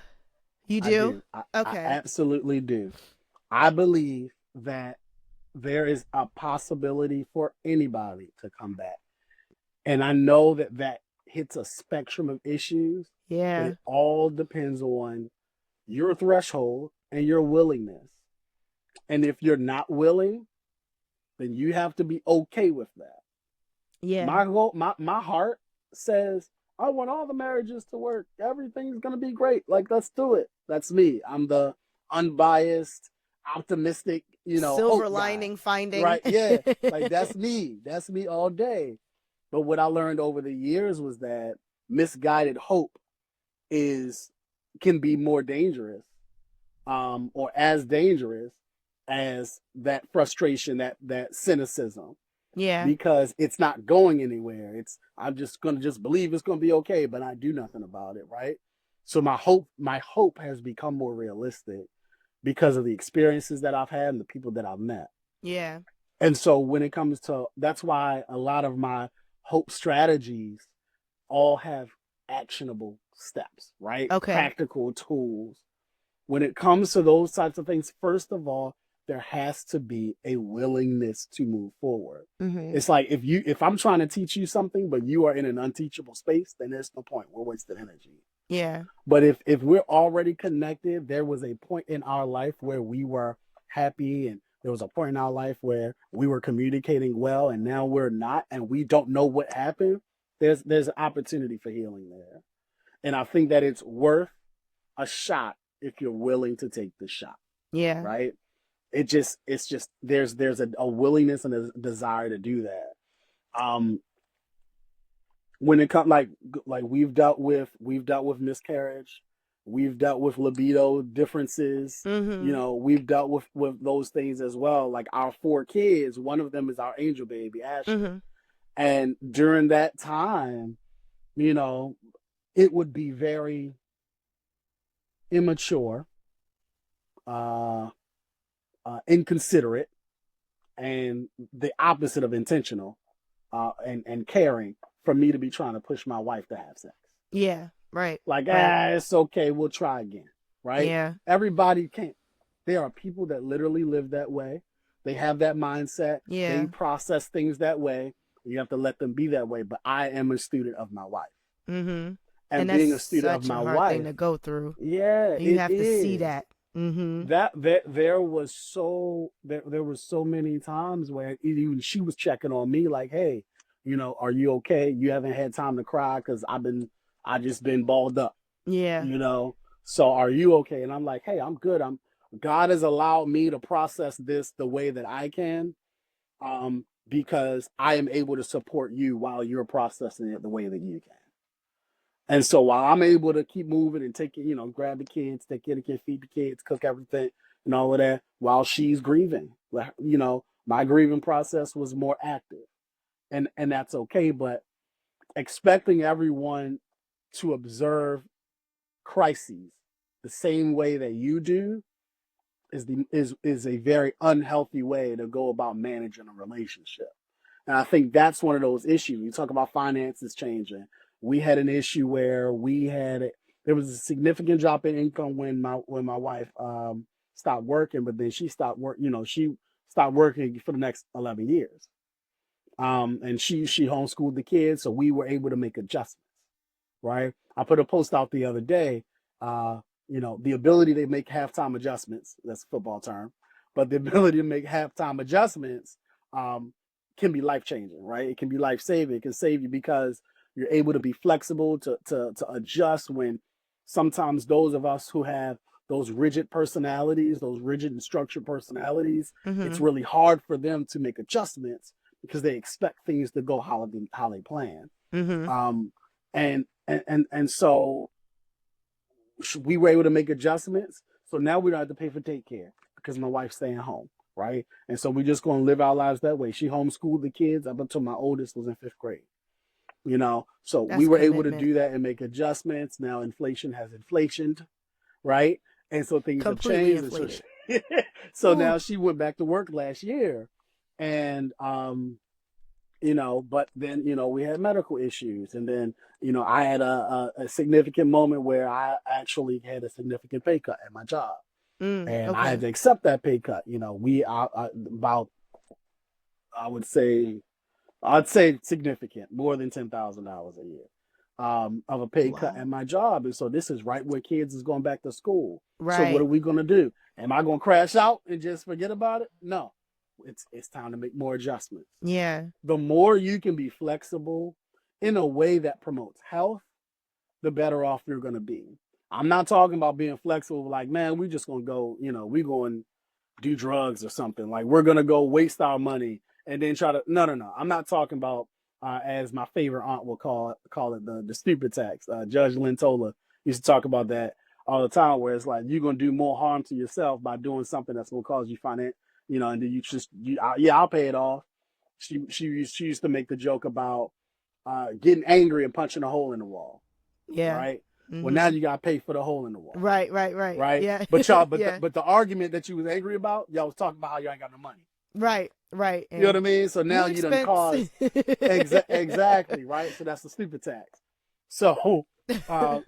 You I do? do. I Okay. absolutely do. I believe that there is a possibility for anybody to come back. And I know that that hits a spectrum of issues, but Yeah. it all depends on your threshold and your willingness. And if you're not willing, then you have to be okay with that. Yeah. My heart says, I want all the marriages to work. Everything's gonna be great. Like, let's do it. That's me. I'm the unbiased, optimistic, Silver hope guy. lining finding. Right? Yeah. Like, that's me. That's me all day. But what I learned over the years was that misguided hope is can be more dangerous, or as dangerous as that frustration, that cynicism, Yeah. because it's not going anywhere. I'm just gonna just believe it's gonna be okay, but I do nothing about it, right? So my hope has become more realistic because of the experiences that I've had and the people that I've met. Yeah. And so when it comes to that's why a lot of my hope strategies all have actionable steps, right? Okay. Practical tools. When it comes to those types of things, first of all, there has to be a willingness to move forward. Mm-hmm. It's like if I'm trying to teach you something, but you are in an unteachable space, then there's no point. We're wasting energy. Yeah. But if we're already connected, there was a point in our life where we were happy, and there was a point in our life where we were communicating well, and now we're not, and we don't know what happened. There's an opportunity for healing there. And I think that it's worth a shot if you're willing to take the shot. Yeah. Right? It's just there's a willingness and a desire to do that. When it comes like we've dealt with miscarriage, we've dealt with libido differences. Mm-hmm. We've dealt with those things as well. Like our 4 kids, one of them is our angel baby, Ashley. Mm-hmm. And during that time, it would be very immature, uh, inconsiderate, and the opposite of intentional, and caring for me to be trying to push my wife to have sex. Yeah. Right. Like, Right. it's okay, we'll try again. Right? Yeah. Everybody can't. There are people that literally live that way. They have that mindset. Yeah. They process things that way. You have to let them be that way. But I am a student of my wife. Mm-hmm. And And that's being a student of such a my hard thing wife, to go through. yeah, And you it have to see is. that. Mm-hmm. There was so many times where even she was checking on me like, hey, are you okay? You haven't had time to cry because I just been balled up, Yeah. so are you okay? And I'm like, hey, I'm good. God has allowed me to process this the way that I can, because I am able to support you while you're processing it the way that you can. And so while I'm able to keep moving and grab the kids, take care of the kids, feed the kids, cook everything, and all of that, while she's grieving, my grieving process was more active, and that's okay. But expecting everyone to observe crises the same way that you do is a very unhealthy way to go about managing a relationship. And I think that's one of those issues. You talk about finances changing. We had an issue where there was a significant drop in income when my wife stopped working, but then she stopped work. She stopped working for the next 11 years. And she homeschooled the kids, so we were able to make adjustments. Right? I put a post out the other day. The ability to make halftime adjustments. That's a football term, but the ability to make halftime adjustments, can be life changing, right? It can be life saving. It can save you because you're able to be flexible to adjust when sometimes those of us who have those rigid personalities, those rigid and structured personalities, it's Mm-hmm. really hard for them to make adjustments because they expect things to go how they plan. Mm-hmm. Um, and so we were able to make adjustments. So now we don't have to pay for daycare because my wife's staying home, right? And so we're just going to live our lives that way. She homeschooled the kids up until my oldest was in 5th grade. So we That's were able to commitment. do that and make adjustments. Now inflation has inflationed, right? And so things have Completely changed. And inflated. so Ooh. now she went back to work last year, and but then, we had medical issues. And then, I had a significant moment where I actually had a significant pay cut at my job. And I had Okay. to accept that pay cut. About, I would say, I'd say significant, more than $10,000 a year, of a pay cut Wow. at my job. And so this is right where kids is going back to school. So what are Right. we going to do? Am I going to crash out and just forget about it? No, it's time to make more adjustments. Yeah. The more you can be flexible in a way that promotes health, the better off you're going to be. I'm not talking about being flexible like, man, we're just going to go, we're going to do drugs or something. Like, we're going to go waste our money and then try to, no. I'm not talking about, as my favorite aunt will call it the stupid tax. Judge Lintola used to talk about that all the time, where it's like, you're going to do more harm to yourself by doing something that's going to cause you finance, and then I'll pay it off. She used to make the joke about getting angry and punching a hole in the wall, Yeah. right? Well, now you gotta pay for the hole in the wall, Right. right? Yeah. But Yeah. the argument that you was angry about, y'all was talking about how you ain't got no money. Right. You know what I And mean? So now new you done expense. caused exactly, right? So that's the stupid tax. So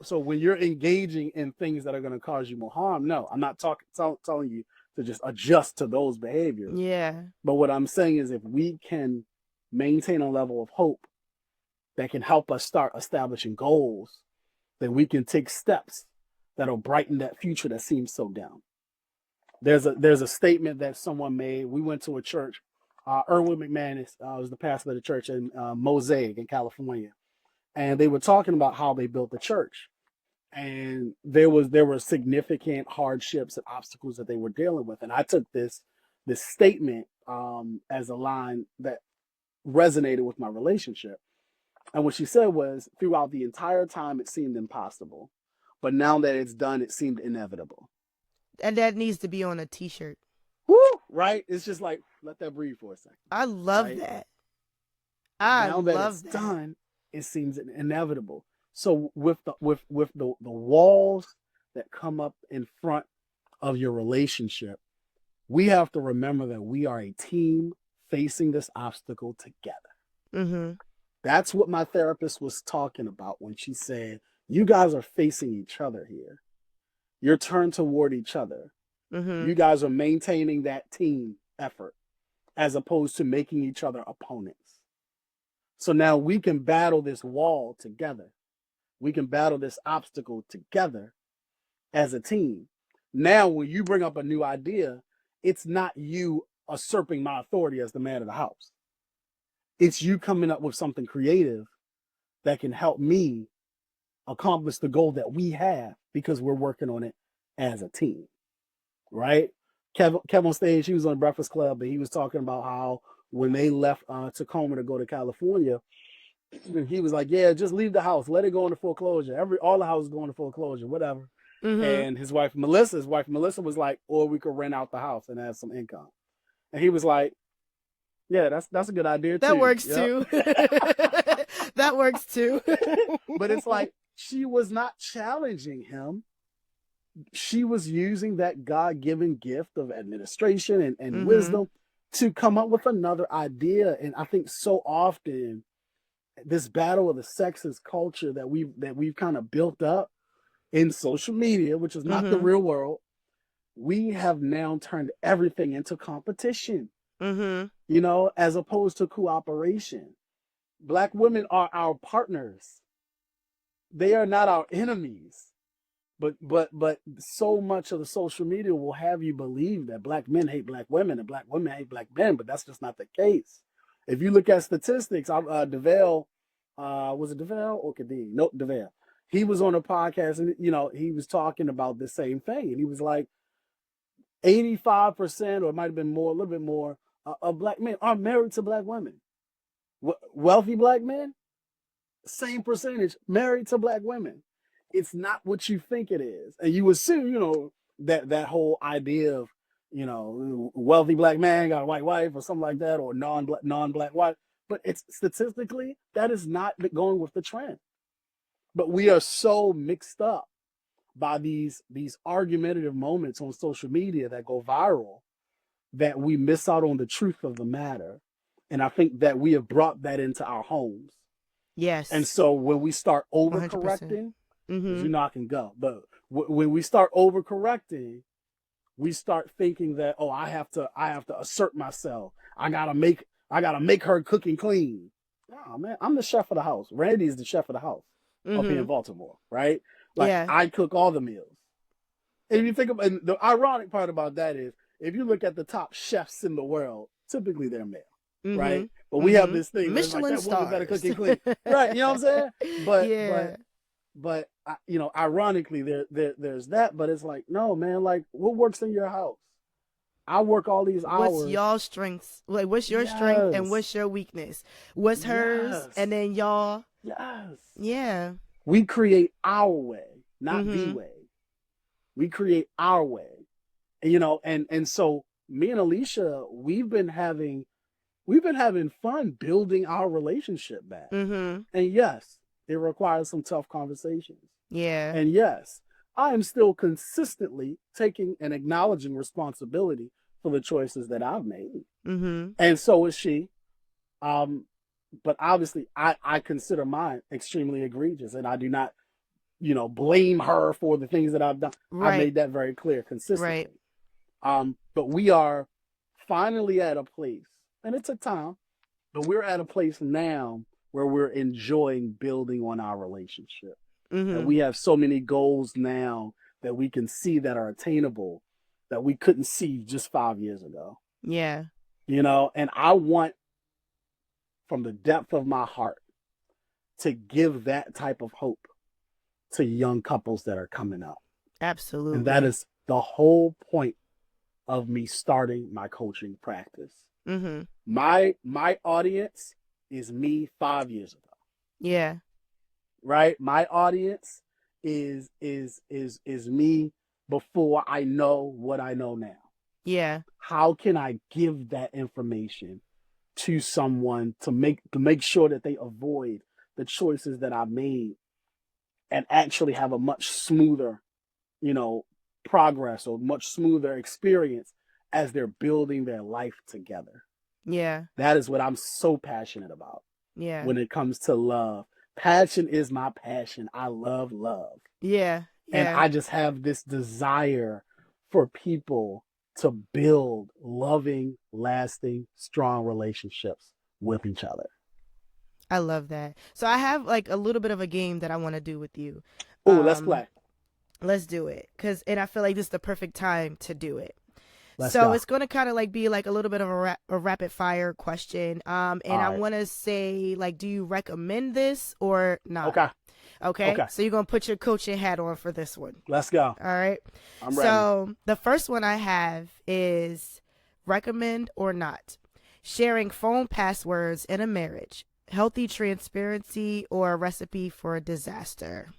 so when you're engaging in things that are going to cause you more harm, no, I'm not telling you to just adjust to those behaviors. Yeah. But what I'm saying is, if we can maintain a level of hope that can help us start establishing goals, then we can take steps that'll brighten that future that seems so down. There's a statement that someone made. We went to a church. Erwin McManus was the pastor of the church in Mosaic in California, and they were talking about how they built the church. And there were significant hardships and obstacles that they were dealing with. And I took this statement as a line that resonated with my relationship. And what she said was, throughout the entire time, it seemed impossible, but now that it's done, it seemed inevitable. And that needs to be on a t-shirt. Woo! Right? It's just like, let that breathe for a second. I love Right? that. Now that it's done, it seems inevitable. So with the walls that come up in front of your relationship, we have to remember that we are a team facing this obstacle together. Mm-hmm. That's what my therapist was talking about when she said, you guys are facing each other here. You're turned toward each other. Mm-hmm. You guys are maintaining that team effort as opposed to making each other opponents. So now we can battle this wall together. We can battle this obstacle together as a team. Now, when you bring up a new idea, it's not you usurping my authority as the man of the house. It's you coming up with something creative that can help me accomplish the goal that we have because we're working on it as a team, right? Kev on stage, he was on Breakfast Club, and he was talking about how when they left Tacoma to go to California, he was like, yeah, just leave the house. Let it go into foreclosure. All the houses go into foreclosure, whatever. Mm-hmm. And his wife, Melissa was like, or we could rent out the house and have some income. And he was like, yeah, that's a good idea, too. That works, too. That works, too. But it's like, she was not challenging him. She was using that God-given gift of administration and wisdom to come up with another idea. And I think so often this battle of the sexist culture that we've kind of built up in social media, which is not the real world, we have now turned everything into competition, as opposed to cooperation. Black women are our partners. They are not our enemies. But so much of the social media will have you believe that black men hate black women and black women hate black men, but that's just not the case. If you look at statistics, DeVale, was it DeVale or Kadeem? No, DeVale. He was on a podcast and he was talking about the same thing, and he was like, 85%, or it might have been more, a little bit more, of black men are married to black women. Wealthy black men, same percentage, married to black women. It's not what you think it is. And you assume, that whole idea of, wealthy black man got a white wife or something like that, or non-black wife. But it's statistically, that is not going with the trend. But we are so mixed up by these argumentative moments on social media that go viral that we miss out on the truth of the matter. And I think that we have brought that into our homes. Yes. And so when we start 100%. overcorrecting, because you know I can go, but when we start overcorrecting, we start thinking that, oh, I have to assert myself. I gotta make her cooking clean. Oh man, I'm the chef of the house. Randy is the chef of the house up here in Baltimore, right? Like I cook all the meals. And if you think about, and the ironic part about that is, if you look at the top chefs in the world, typically they're male, right? But we have this thing where it's like, that woman better cook and clean, right? You know what I'm saying? But you know, ironically, there's that. But it's like, no, man. Like, what works in your house? I work all these hours. What's y'all's strengths? Like, what's your strength and what's your weakness? What's hers? And then y'all. Yes. Yeah. We create our way, not the way. We create our way, you know. And so me and Alicia, we've been having fun building our relationship back. And yes, it requires some tough conversations. Yeah. And yes, I am still consistently taking and acknowledging responsibility for the choices that I've made. And so is she. But obviously, I consider mine extremely egregious, and I do not, you know, blame her for the things that I've done. I made that very clear consistently. But we are finally at a place, and it took time, but we're at a place now where we're enjoying building on our relationship. And we have so many goals now that we can see that are attainable that we couldn't see just 5 years ago. Yeah. You know, and I want, from the depth of my heart, to give that type of hope to young couples that are coming up. Absolutely. And that is the whole point of me starting my coaching practice. My audience is me 5 years ago. Yeah. Right? My audience is me before I know what I know now. Yeah. How can I give that information to someone to make sure that they avoid the choices that I made and actually have a much smoother, you know, progress or much smoother experience as they're building their life together? Yeah. That is what I'm so passionate about. Yeah. When it comes to love. Passion is my passion. I love love. Yeah. And I just have this desire for people to build loving, lasting, strong relationships with each other. I love that. So I have like a little bit of a game that I want to do with you. Oh, let's play. Let's do it. And I feel like this is the perfect time to do it. Let's go. So it's going to kind of like be like a little bit of a rapid fire question. And I want to say, like, do you recommend this or not? Okay. So you're going to put your coaching hat on for this one. Let's go. All right. I'm ready. So the first one I have is recommend or not. Sharing phone passwords in a marriage. Healthy transparency or a recipe for a disaster?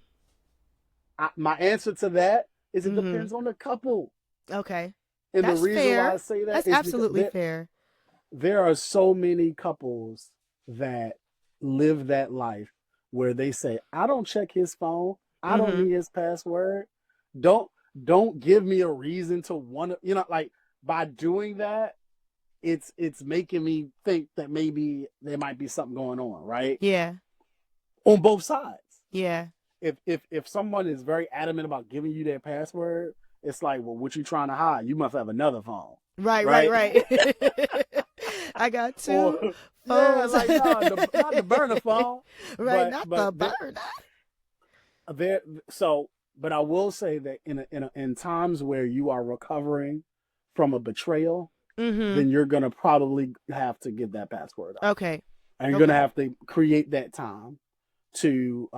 My answer to that is it depends on the couple. Okay. And the reason why I say that is absolutely fair. There are so many couples that live that life where they say, I don't check his phone. I don't need his password. Don't give me a reason to want to, you know, like, by doing that, it's making me think that maybe there might be something going on, right? Yeah. On both sides. Yeah. If someone is very adamant about giving you their password, it's like, well, what you trying to hide? You must have another phone. Right. I got two phones. Yeah, like, no, not the burner phone. Right, but the burner. But I will say that in times where you are recovering from a betrayal, then you're gonna probably have to give that password up. Okay. And you're gonna have to create that time to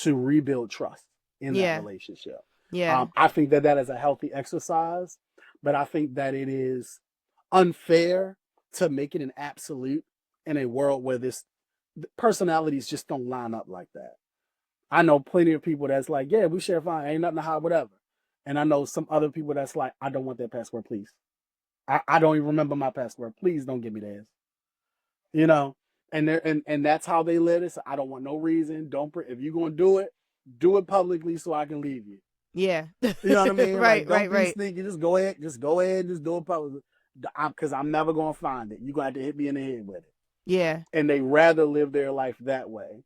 rebuild trust in that relationship. Yeah. I think that is a healthy exercise, but I think that it is unfair to make it an absolute in a world where personalities just don't line up like that. I know plenty of people that's like, yeah, we share fine, ain't nothing to hide, whatever. And I know some other people that's like, I don't want that password, please. I don't even remember my password. Please don't give me theirs. You know, and that's how they live it. So I don't want no reason. If you're gonna do it publicly so I can leave you. Yeah. You know what I mean? Right. Don't be sneaky. Just go ahead, just do it publicly. because I'm never gonna find it. You're gonna have to hit me in the head with it. Yeah. And they rather live their life that way.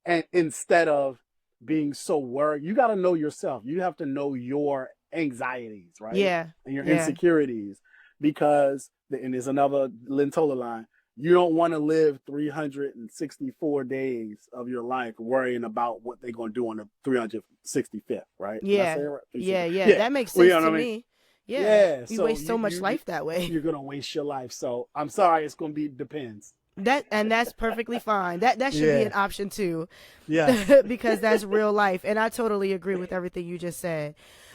And instead of being so worried, you got to know yourself. You have to know your anxieties, right? Yeah. And your Yeah. insecurities, because, and there's another Lintola line, you don't want to live 364 days of your life worrying about what they're going to do on the 365th, right? Yeah. Right? Yeah. That makes sense to me. Yeah. You So waste so much life that way. You're going to waste your life. So I'm sorry, it's going to be depends. That's perfectly fine. That should be an option too. Yeah. Because that's real life. And I totally agree with everything you just said.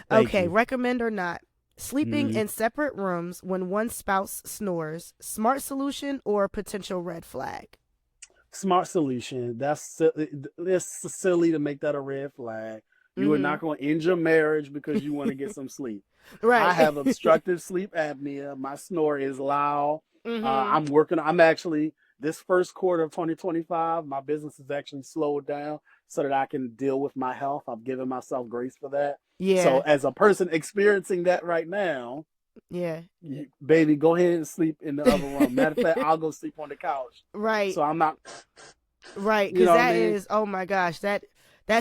Thank Okay, you. recommend or not. Sleeping in separate rooms when one spouse snores, smart solution or potential red flag? Smart solution. That's silly. It's silly to make that a red flag. You are not going to end your marriage because you want to get some sleep. Right. I have obstructive sleep apnea. My snore is loud. I'm actually, this first quarter of 2025, my business is actually slowed down so that I can deal with my health. I've given myself grace for that. Yeah. So as a person experiencing that right now, yeah, baby, go ahead and sleep in the other room. Matter of fact, I'll go sleep on the couch. Right. So I'm not. Right. Because that is, oh my gosh, that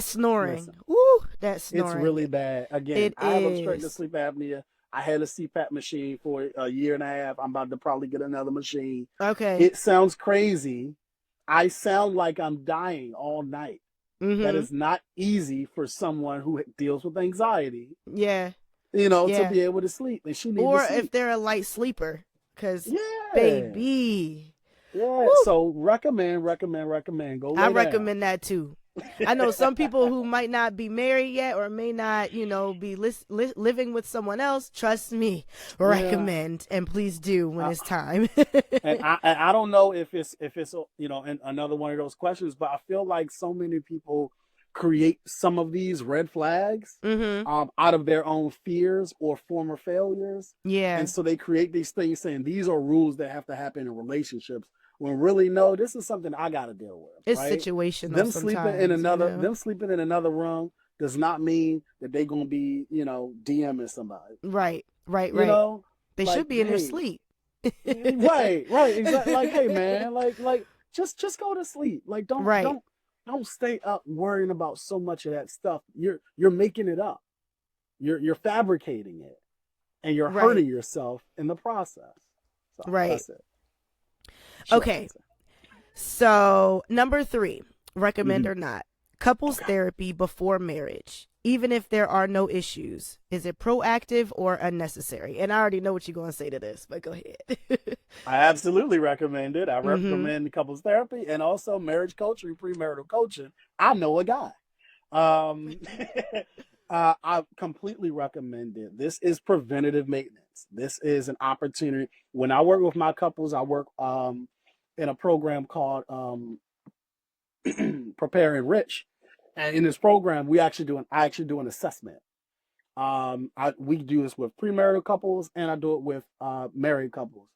snoring. Listen, woo, that snoring. It's really bad. Again, I have obstructive sleep apnea. I had a CPAP machine for a year and a half. I'm about to probably get another machine. Okay. It sounds crazy. I sound like I'm dying all night. That is not easy for someone who deals with anxiety. Yeah. To be able to sleep. And she needs or to sleep. If they're a light sleeper. Because, baby. Yeah. Woo. So recommend. Go lay I down. recommend that too. I know some people who might not be married yet or may not, be living with someone else. Trust me, recommend, and please do when it's time. and I don't know if it's in another one of those questions, but I feel like so many people create some of these red flags out of their own fears or former failures. Yeah. And so they create these things saying these are rules that have to happen in relationships. When really, no, this is something I got to deal with. It's right? situational. Them sometimes, them sleeping in another room does not mean that they're gonna be, DMing somebody. Right. They should be in their sleep. right, exactly. Like, hey man, just go to sleep. Like, don't stay up worrying about so much of that stuff. You're making it up. You're fabricating it, and you're hurting yourself in the process. So that's it. Okay, so number 3, recommend or not, couples therapy before marriage, even if there are no issues. Is it proactive or unnecessary? And I already know what you're going to say to this, but go ahead. I absolutely recommend it. I recommend couples therapy and also marriage coaching, premarital coaching. I know a guy. I completely recommend it. This is preventative maintenance. This is an opportunity. When I work with my couples, I work in a program called Prepare and Enrich. And in this program, I actually do an assessment. We do this with premarital couples, and I do it with married couples,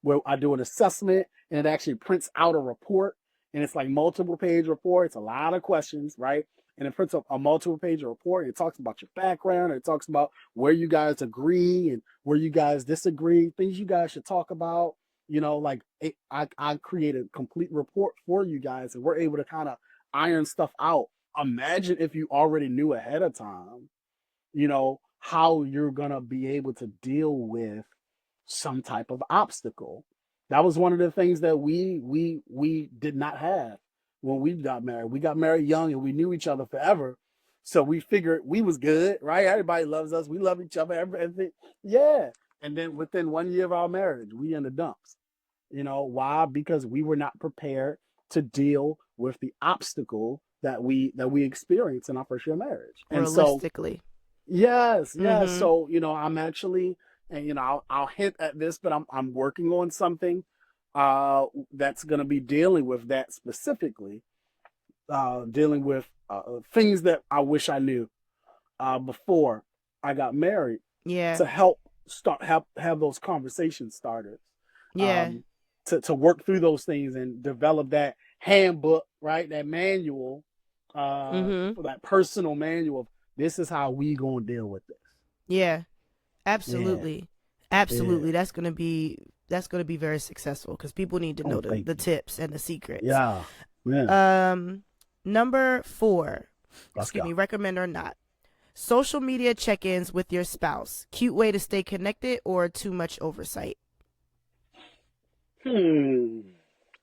where I do an assessment, and it actually prints out a report, and it's like multiple page report. It's a lot of questions, right? And it prints up a multiple page report. It talks about your background. It talks about where you guys agree and where you guys disagree, things you guys should talk about. I create a complete report for you guys, and we're able to kind of iron stuff out. Imagine if you already knew ahead of time, how you're going to be able to deal with some type of obstacle. That was one of the things that we did not have when we got married. We got married young and we knew each other forever. So we figured we was good, right? Everybody loves us. We love each other. Everything. Yeah. And then within 1 year of our marriage, we in the dumps. Why? Because we were not prepared to deal with the obstacle that we experienced in our first year of marriage. And realistically. Yes. So, I'm actually, and I'll hint at this, but I'm working on something that's going to be dealing with that specifically, dealing with things that I wish I knew before I got married. Yeah. To help have those conversations started. Yeah. To work through those things and develop that handbook, right? That manual, for that personal manual of this is how we gonna deal with this. Yeah, absolutely. Absolutely. Yeah. That's gonna be very successful because people need to know Oh, thank the you. tips and the secrets. Yeah. Yeah. Number 4, Let's excuse go. me, recommend or not. Social media check-ins with your spouse. Cute way to stay connected or too much oversight? Hmm.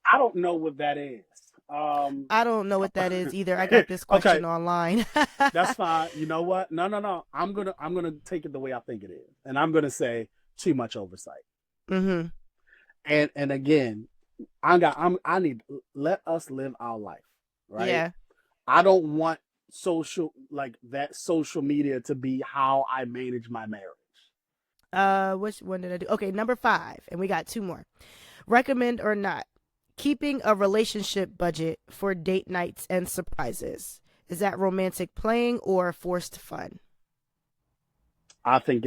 I don't know what that is. Um, I don't know what that is either. I got this okay, question online. that's fine. You know what? No. I'm gonna take it the way I think it is, and I'm gonna say too much oversight. Mm-hmm. And again, I need let us live our life, right? Yeah. I don't want social media to be how I manage my marriage. Which one did I do? Okay, number 5, and we got 2 more. Recommend or not. Keeping a relationship budget for date nights and surprises. Is that romantic playing or forced fun? I think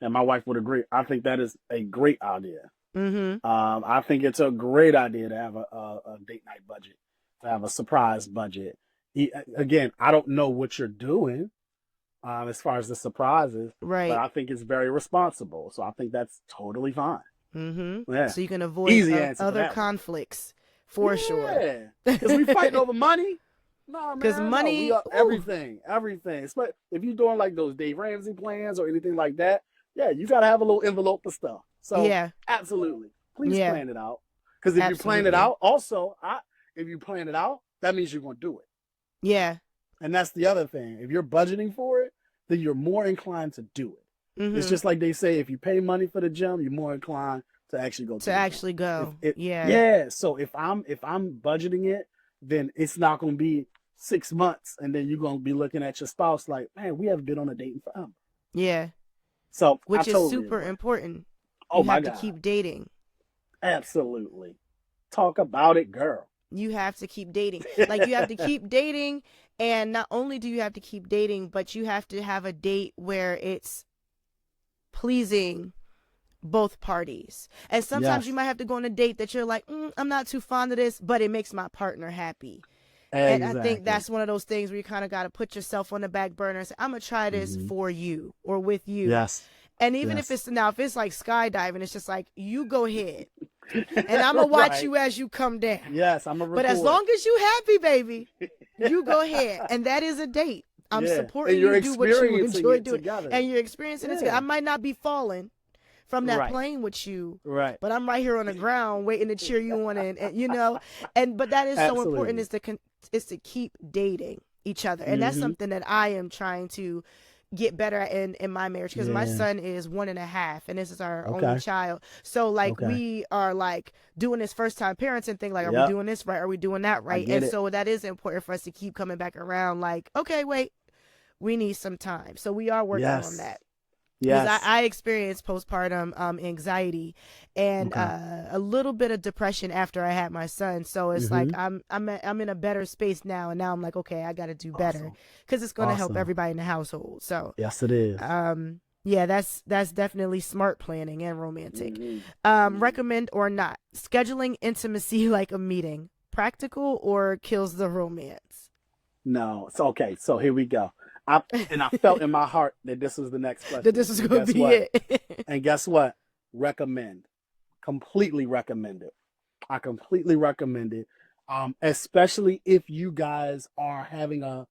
and my wife would agree. I think that is a great idea. Mm-hmm. I think it's a great idea to have a date night budget, to have a surprise budget. Again, I don't know what you're doing as far as the surprises, but Right. I think it's very responsible. So I think that's totally fine. Mm-hmm. Yeah. So you can avoid Easy answer for other that one. conflicts for sure. Yeah. Because we fighting over money. No, Because man, no. We money, up ooh, everything. But if you're doing like those Dave Ramsey plans or anything like that, yeah, you got to have a little envelope of stuff. So yeah, absolutely, please yeah, plan it out. Because if you plan it absolutely. out, also, if you plan it out, that means you're going to do it. Yeah. And that's the other thing. If you're budgeting for it, then you're more inclined to do it. It's Mm-hmm. just like they say, if you pay money for the gym, you're more inclined to actually go to To the gym. actually go. Yeah. Yeah. So if I'm budgeting it, then it's not going to be 6 months, and then you're going to be looking at your spouse like, man, we haven't been on a date in forever. Yeah. So I Which is totally super agree. important. Oh You my have to God, keep dating. absolutely. Talk about it, girl. You have to keep dating. Like you have to keep dating, and not only do you have to keep dating, but you have to have a date where it's pleasing both parties. And sometimes you Yes, might have to go on a date that you're like, I'm not too fond of this, but it makes my partner happy. And I think exactly. that's one of those things where you kind of got to put yourself on the back burner and say, I'm going to try this Hmm. for you or with you. Yes, And even if yes. if it's like skydiving, it's just like, you go ahead. And I'm going to watch Right. you as you come down. Yes, I'm gonna But as record. long as you happy, baby, you go ahead. And that is a date. I'm Yeah, and supporting you're you do what you experiencing enjoy it doing. together. And you're experiencing it together. Yeah. I might not be falling from that Right. plane with you, Right. but I'm right here on the ground waiting to cheer you on, but that is so important, Absolutely. is to keep dating each other. And that's Hmm. something that I am trying to get better at in my marriage, because my Yeah. son is 1.5 and this is our only Okay. child. So like Okay. we are like doing this first time parenting thing, like, are we Yep. doing this right, are we doing that I right? get And it. so that is important for us to keep coming back around, like, okay, wait, we need some time. So we are working on Yes. that, because Yes. I experienced postpartum anxiety and Okay. a little bit of depression after I had my son. So it's like Hmm. I'm in a better space now, and now I'm like, okay, I got to do better, Awesome. because it's going to help Awesome. everybody in the household. So Yes, it is. yeah, that's definitely smart planning and romantic. Hmm. Recommend or not, scheduling intimacy like a meeting, practical or kills the romance? No. It's okay. So here we go. I felt in my heart that this was the next That question. this is And going to guess be what? it. And guess what? Recommend. Completely recommend it. I completely recommend it. Especially if you guys are having a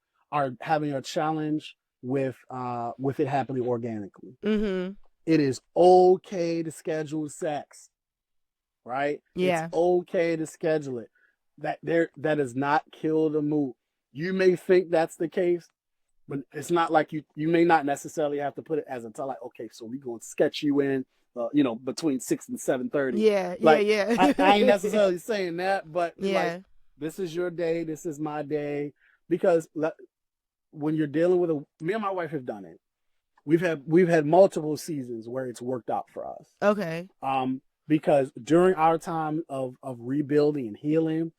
challenge with it happening organically. Mm-hmm. It is okay to schedule sex, right? It's Yeah. okay to schedule it. That does not kill the mood. You may think that's the case, but it's not like you may not necessarily have to put it as a time like, okay, so we're going to sketch you in between 6 and 7:30. Yeah. Yeah. Like Yeah. I ain't necessarily saying that, but like, Yeah. this is your day, this is my day. Because when you're dealing with me and my wife have done it. We've had multiple seasons where it's worked out for us. Okay. Because during our time of rebuilding and healing,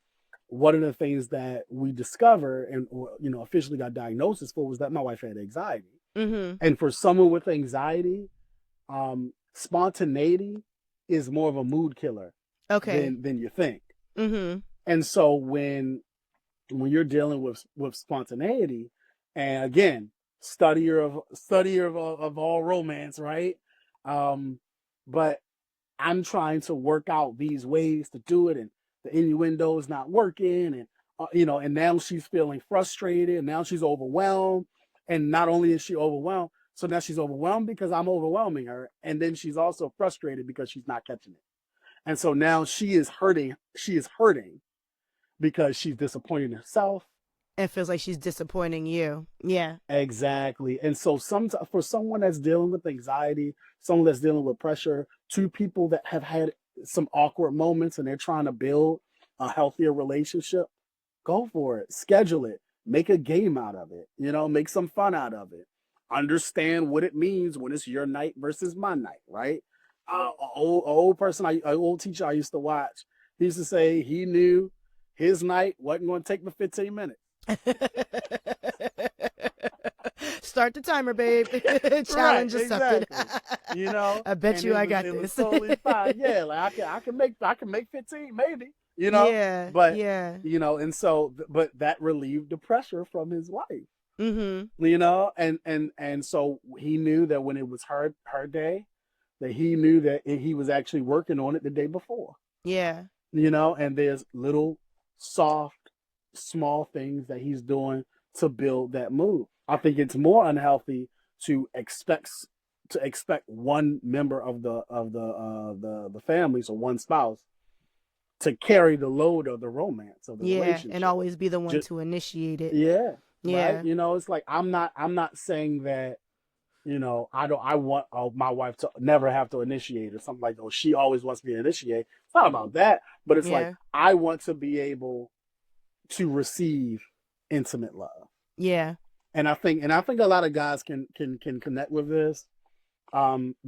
one of the things that we discovered and officially got diagnosis for was that my wife had anxiety. Mm-hmm. And for someone with anxiety, spontaneity is more of a mood killer Okay. than you think. Mm-hmm. And so when you're dealing with spontaneity, and again, studier of all romance, right? But I'm trying to work out these ways to do it, and the innuendo is not working, and and now she's feeling frustrated, and now she's overwhelmed, and not only is she overwhelmed, so now she's overwhelmed because I'm overwhelming her, and then she's also frustrated because she's not catching it, and so now she is hurting. She is hurting because she's disappointing herself. It feels like she's disappointing you. Yeah. Exactly. And so for someone that's dealing with anxiety, someone that's dealing with pressure, two people that have had some awkward moments and they're trying to build a healthier relationship, go for it. Schedule it. Make a game out of it. Make some fun out of it. Understand what it means when it's your night versus my night, right? An old teacher I used to watch, he used to say he knew his night wasn't going to take but 15 minutes. Start the timer, babe. Challenge or something. Exactly. I bet you I got this. Was totally fine. Yeah, like I can make 15, maybe. Yeah. But yeah. And so, but that relieved the pressure from his wife. Mm-hmm. And so he knew that when it was her day, that he knew that he was actually working on it the day before. Yeah. And there's little soft, small things that he's doing to build that mood. I think it's more unhealthy to expect one member of the family, so one spouse, to carry the load of the romance of the relationship. And always be the one to initiate it. Yeah. Yeah. Right? It's like I'm not saying that I want my wife to never have to initiate or something like that. Or she always wants me to initiate. It's not about that, but it's like I want to be able to receive intimate love. Yeah. And I think a lot of guys can connect with this,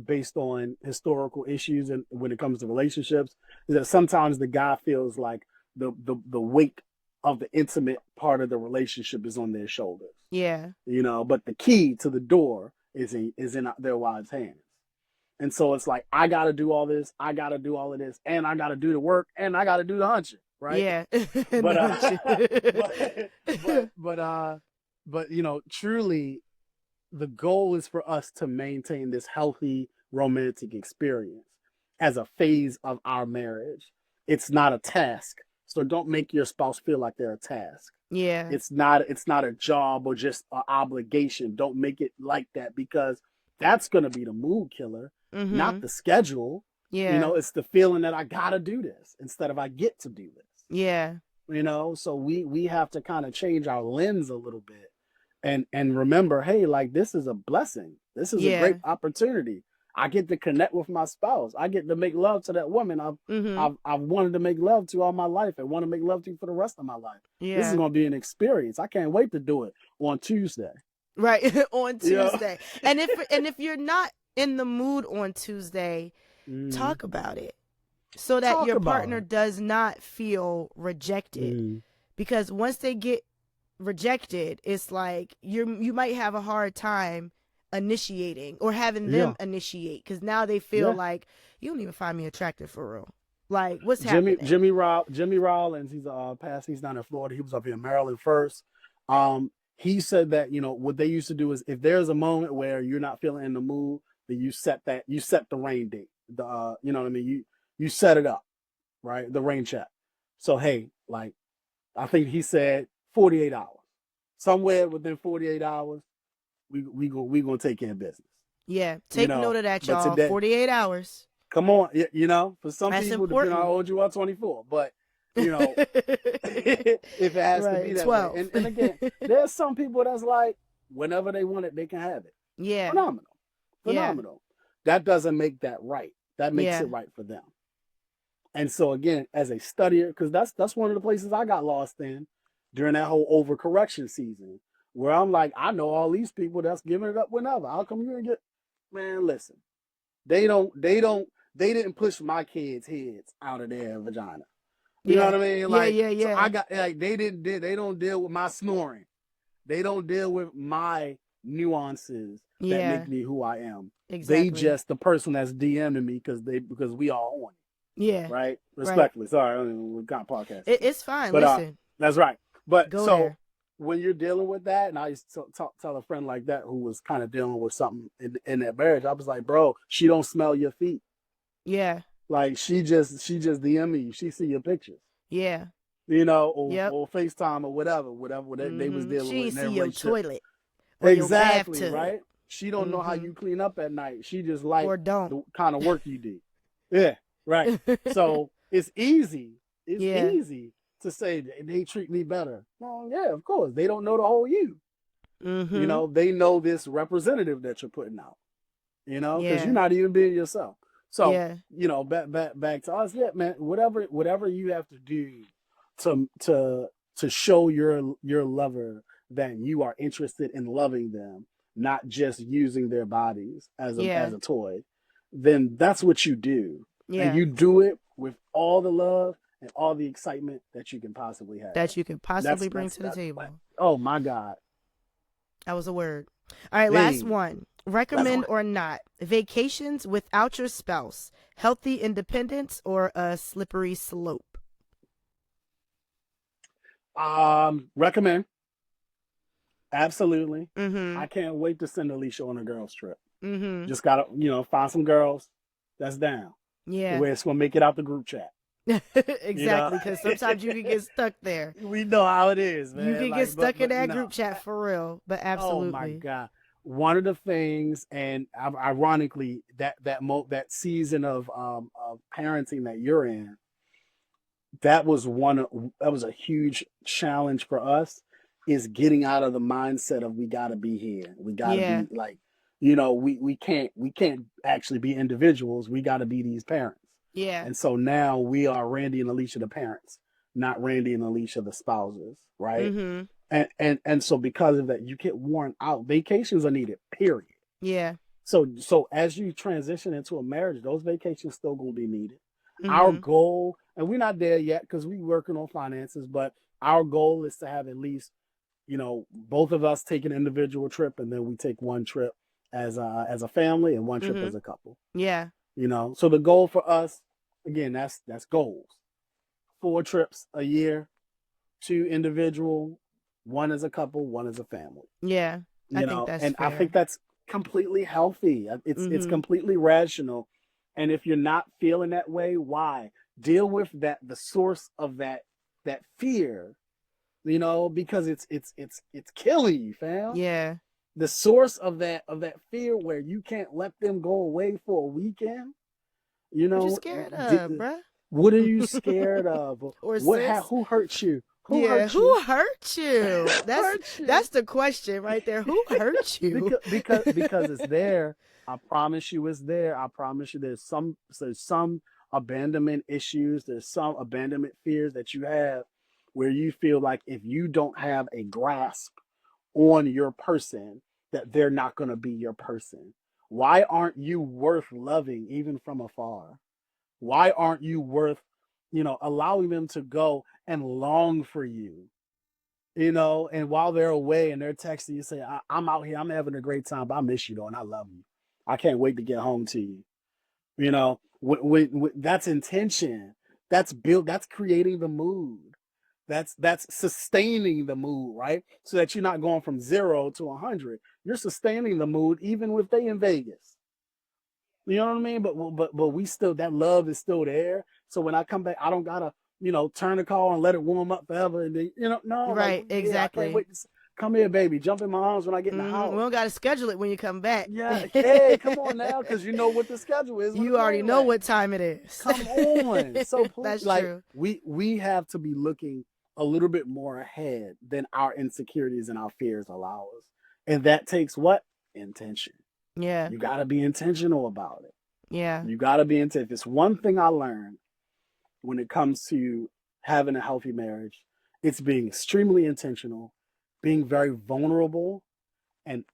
based on historical issues and when it comes to relationships, is that sometimes the guy feels like the weight of the intimate part of the relationship is on their shoulders. Yeah. But the key to the door is in their wives' hands. And so it's like, I got to do all this, I got to do all of this, and I got to do the work, and I got to do the hunching, right? Yeah. But truly, the goal is for us to maintain this healthy romantic experience as a phase of our marriage. It's not a task. So don't make your spouse feel like they're a task. Yeah. It's not a job or just an obligation. Don't make it like that, because that's going to be the mood killer, not the schedule. Yeah. It's the feeling that I got to do this instead of I get to do this. Yeah. So we have to kind of change our lens a little bit and remember, hey, like, this is a blessing. This is a great opportunity. I get to connect with my spouse. I get to make love to that woman I've wanted to make love to all my life and want to make love to for the rest of my life. Yeah. This is going to be an experience. I can't wait to do it on Tuesday. Right. On Tuesday. And if you're not in the mood on Tuesday, talk about it so that your partner does not feel rejected. Because once they get rejected, it's like you might have a hard time initiating or having them initiate, because now they feel like you don't even find me attractive for real. Like, what's happening? Jimmy Rollins, he's a pastor. He's down in Florida. He was up here in Maryland first. He said that what they used to do is, if there's a moment where you're not feeling in the mood, then you set the rain date. You know what I mean? You set it up, right? The rain check. So hey, like, I think he said 48 hours. Somewhere within 48 hours, we gonna take care of business. Yeah, take note of that, y'all. Today, 48 hours. Come on, for some That's people, important. depending on how old you are, 24. But if it has to be that 12. way. And again, there's some people that's like, whenever they want it, they can have it. Yeah, phenomenal. Yeah. That doesn't make that right. That makes it right for them. And so again, as a studier, because that's one of the places I got lost in during that whole overcorrection season, where I'm like, I know all these people that's giving it up whenever. How come you didn't get? Man, listen, they didn't push my kids' heads out of their vagina. You know what I mean? Like, yeah. So I got, like, they don't deal with my snoring. They don't deal with my nuances that make me who I am. Exactly. They just the person that's DMing me because we all on it. Yeah. Right? Respectfully. Right. Sorry, we got podcast. It's fine. But, listen. That's right. But Go so there. when you're dealing with that, and I used to tell a friend like that who was kind of dealing with something in that marriage, I was like, bro, she don't smell your feet. Yeah. Like she just DM you. She see your pictures. Yeah. You know, Yep. or FaceTime or whatever they was dealing She with ain't in see their your relationship. toilet or your Exactly, bathtub. right? She don't know how you clean up at night. She just like Or don't. the kind of work you do. Yeah, right. So it's easy. It's Yeah. easy to say they treat me better. Well, yeah, of course. They don't know the whole you. You know, they know this representative that you're putting out. You know, because you're Yeah. not even being yourself. So, Yeah. you know, back to us, yeah, man. Whatever you have to do to show your lover that you are interested in loving them, not just using their bodies as Yeah. a toy, then that's what you do, and Yeah. you do it with all the love and all the excitement that you can possibly have. That you could possibly bring to the That's table. oh my God. That was a word. All right, last Hey, one. last Recommend one. or not, vacations without your spouse, healthy independence or a slippery slope? Recommend. Absolutely. Mm-hmm. I can't wait to send Alicia on a girls trip. Mm-hmm. Just gotta, find some girls that's down. The Yeah. way it's gonna make it out the group chat. You know, Exactly, because sometimes you can get stuck there. we know how it is, You man. can get Like, stuck in but that no. group chat for real, but Oh my absolutely. God. One of the things, and ironically, that season of parenting that you're in, that was a huge challenge for us, is getting out of the mindset of we got to be here, we got to Yeah. be like, we can't actually be individuals, we got to be these parents. Yeah. And so now we are Randy and Alicia the parents, not Randy and Alicia the spouses, right? Mm-hmm. And so because of that, you get worn out. Vacations are needed, period. Yeah. So as you transition into a marriage, those vacations still gonna be needed. Our Mm-hmm. goal, and we're not there yet because we're working on finances, but our goal is to have at least, both of us take an individual trip, and then we take one trip as a family and one trip Mm-hmm. as a couple. Yeah. So the goal for us, again, that's goals. 4 trips a year, 2 individual, one as a couple, one as a family. Yeah. I think that's And I think fair. that's completely healthy. It's Mm-hmm. completely rational. And if you're not feeling that way, why? Deal with the source of that fear, because it's killing you, fam. Yeah. The source of that fear where you can't let them go away for a weekend, you What you know, scared di- of, bruh? what are you scared of? Or sis? Who hurt you? Who Yeah, hurt you? who hurt you? Who hurt you? That's the question right there. Who hurt you? Because it's there. I promise you it's there. I promise you there's some abandonment issues, there's some abandonment fears that you have, where you feel like if you don't have a grasp on your person, that they're not going to be your person. Why aren't you worth loving even from afar? Why aren't you worth, allowing them to go and long for you? And while they're away and they're texting you, say, I'm out here, I'm having a great time, but I miss you though, and I love you. I can't wait to get home to you. That's intention. That's creating the mood. That's sustaining the mood, right? So that you're not going from 0 to 100. You're sustaining the mood even if they in Vegas. You know what I mean? But we still, that love is still there. So when I come back, I don't gotta, turn the car and let it warm up forever. And then, no, like Right, we here. I can't exactly. wait to come here, baby. Jump in my arms when I get in the We house. don't got to schedule it when you come back. Yeah, hey, come on now, because you know what the schedule is when the You already plane know what lands. time it is. Come on. So please, That's like, true. we have to be looking a little bit more ahead than our insecurities and our fears allow us. And that takes what? Intention. Yeah. You got to be intentional about it. Yeah. You got to be intentional. If it's one thing I learned when it comes to having a healthy marriage, it's being extremely intentional, being very vulnerable, and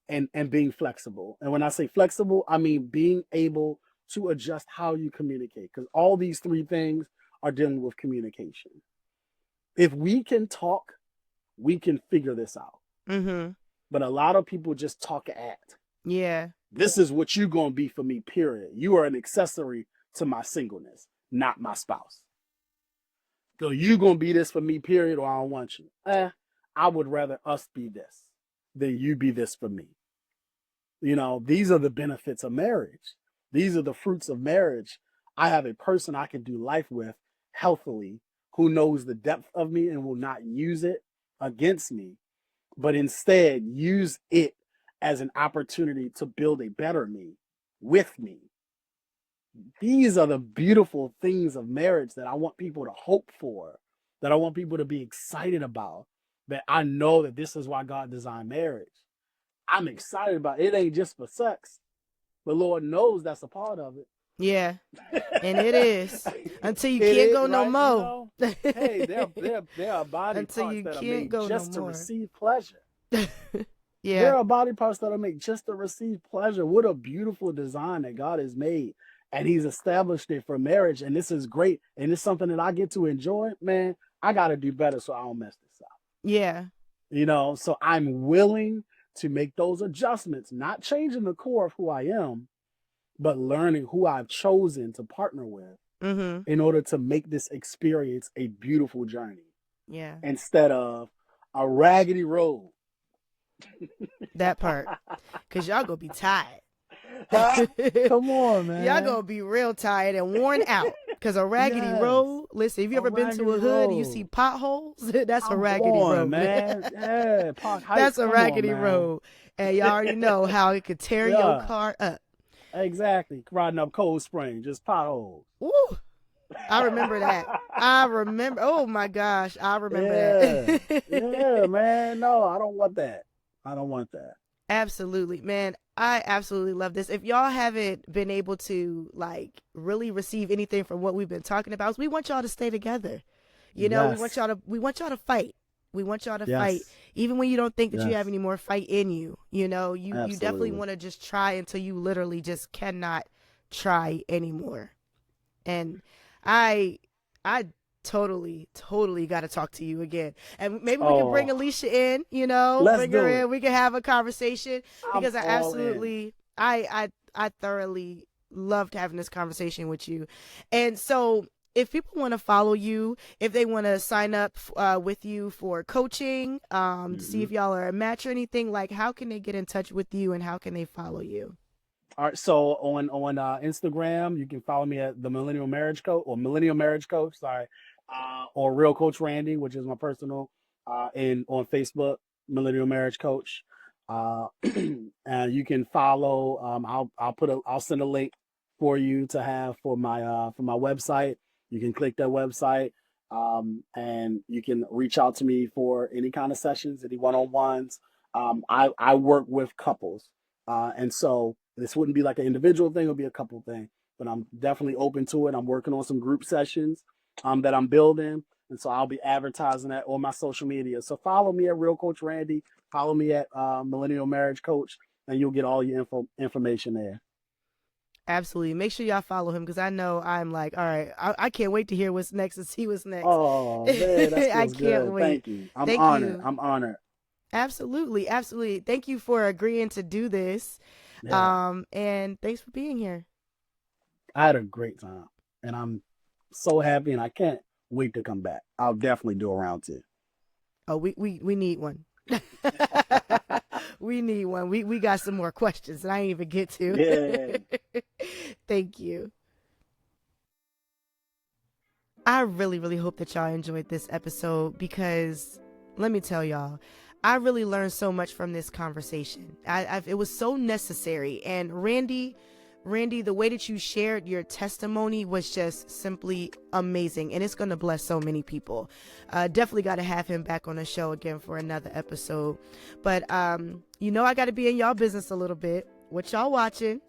being flexible. And when I say flexible, I mean being able to adjust how you communicate, because all these 3 things are dealing with communication. If we can talk, we can figure this out. Mm-hmm. But a lot of people just talk at. Yeah. This is what you're going to be for me, period. You are an accessory to my singleness, not my spouse. So you going to be this for me, period, or I don't want you. I would rather us be this than you be this for me. These are the benefits of marriage. These are the fruits of marriage. I have a person I can do life with healthily, who knows the depth of me and will not use it against me, but instead use it as an opportunity to build a better me with me. These are the beautiful things of marriage that I want people to hope for, that I want people to be excited about, that I know that this is why God designed marriage. I'm excited about it. It ain't just for sex. The Lord knows that's a part of it. Yeah, and it is. Until you It can't is, go no right? more. Hey, there are body Until parts you that are can't made go no just to more. receive pleasure. Yeah. There are body parts that are made just to receive pleasure. What a beautiful design that God has made. And he's established it for marriage. And this is great. And it's something that I get to enjoy. Man, I got to do better so I don't mess this up. Yeah. So I'm willing to make those adjustments, not changing the core of who I am, but learning who I've chosen to partner with in order to make this experience a beautiful journey. Yeah. Instead of a raggedy road. That part. Because y'all going to be tired. Come on, man. Y'all going to be real tired and worn out. Because a raggedy road, listen, if you ever been to a hood and you see potholes, that's a raggedy road. Man. Yeah, Park Heights, that's a raggedy road. And y'all already know how it could tear your car up. Exactly. Riding up Cold Spring, just potholes. Woo! I remember that. Oh my gosh, I remember that. Yeah, man. No, I don't want that. Absolutely, man. I absolutely love this. If y'all haven't been able to really receive anything from what we've been talking about, we want y'all to stay together. We want y'all to fight. We want y'all to fight, even when you don't think that you have any more fight in you. You definitely want to just try until you literally just cannot try anymore. And I totally got to talk to you again. And maybe we can bring Alicia in, Let's do it. We can have a conversation, because I thoroughly loved having this conversation with you. And so if people want to follow you, if they want to sign up with you for coaching, to see if y'all are a match or anything, how can they get in touch with you and how can they follow you? All right, so on Instagram, you can follow me at the Millennial Marriage Coach or Real Coach Randy, which is my personal, and on Facebook, Millennial Marriage Coach. And you can follow. I'll send a link for you to have for my website. You can click that website, and you can reach out to me for any kind of sessions, any one-on-ones. I work with couples, and so this wouldn't be like an individual thing; it'll be a couple thing. But I'm definitely open to it. I'm working on some group sessions that I'm building, and so I'll be advertising that on my social media. So follow me at Real Coach Randy. Follow me at Millennial Marriage Coach, and you'll get all your information there. Absolutely. Make sure y'all follow him, because I know I'm all right, I can't wait to hear what's next and see what's next. Oh, man, that I can't good. wait. Thank you. I'm honored. Absolutely. Thank you for agreeing to do this. Yeah. And thanks for being here. I had a great time, and I'm so happy, and I can't wait to come back. I'll definitely do a round 2. Oh, we need one. We need one. We got some more questions that I didn't even get to. Yeah. Thank you. I really, really hope that y'all enjoyed this episode, because let me tell y'all, I really learned so much from this conversation. It was so necessary. And Randy, the way that you shared your testimony was just simply amazing. And it's going to bless so many people. Definitely got to have him back on the show again for another episode. But, I got to be in y'all business a little bit. What y'all watching?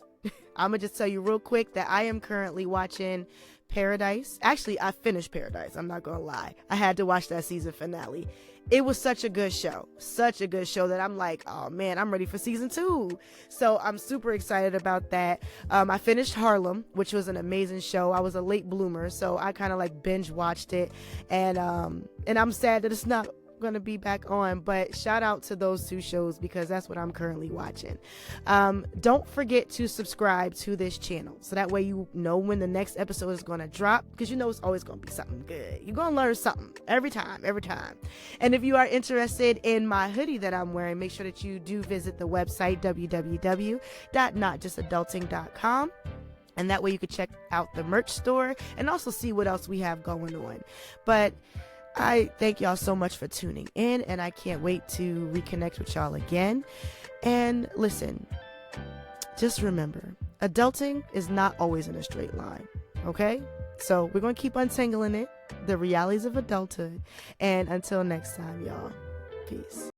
I'm going to just tell you real quick that I am currently watching Paradise. Actually, I finished Paradise. I'm not going to lie. I had to watch that season finale. It was such a good show that I'm like, oh man, I'm ready for season 2. So I'm super excited about that. I finished Harlem, which was an amazing show. I was a late bloomer, so I kind of binge watched it. And I'm sad that it's not going to be back on, but shout out to those two shows because that's what I'm currently watching. Don't forget to subscribe to this channel so that way you know when the next episode is going to drop, because you know it's always going to be something good. You're going to learn something every time. And if you are interested in my hoodie that I'm wearing, make sure that you do visit the website www.notjustadulting.com. And that way you can check out the merch store and also see what else we have going on. But I thank y'all so much for tuning in, and I can't wait to reconnect with y'all again. And listen, just remember, adulting is not always in a straight line, okay? So we're going to keep untangling it, the realities of adulthood. And until next time, y'all, peace.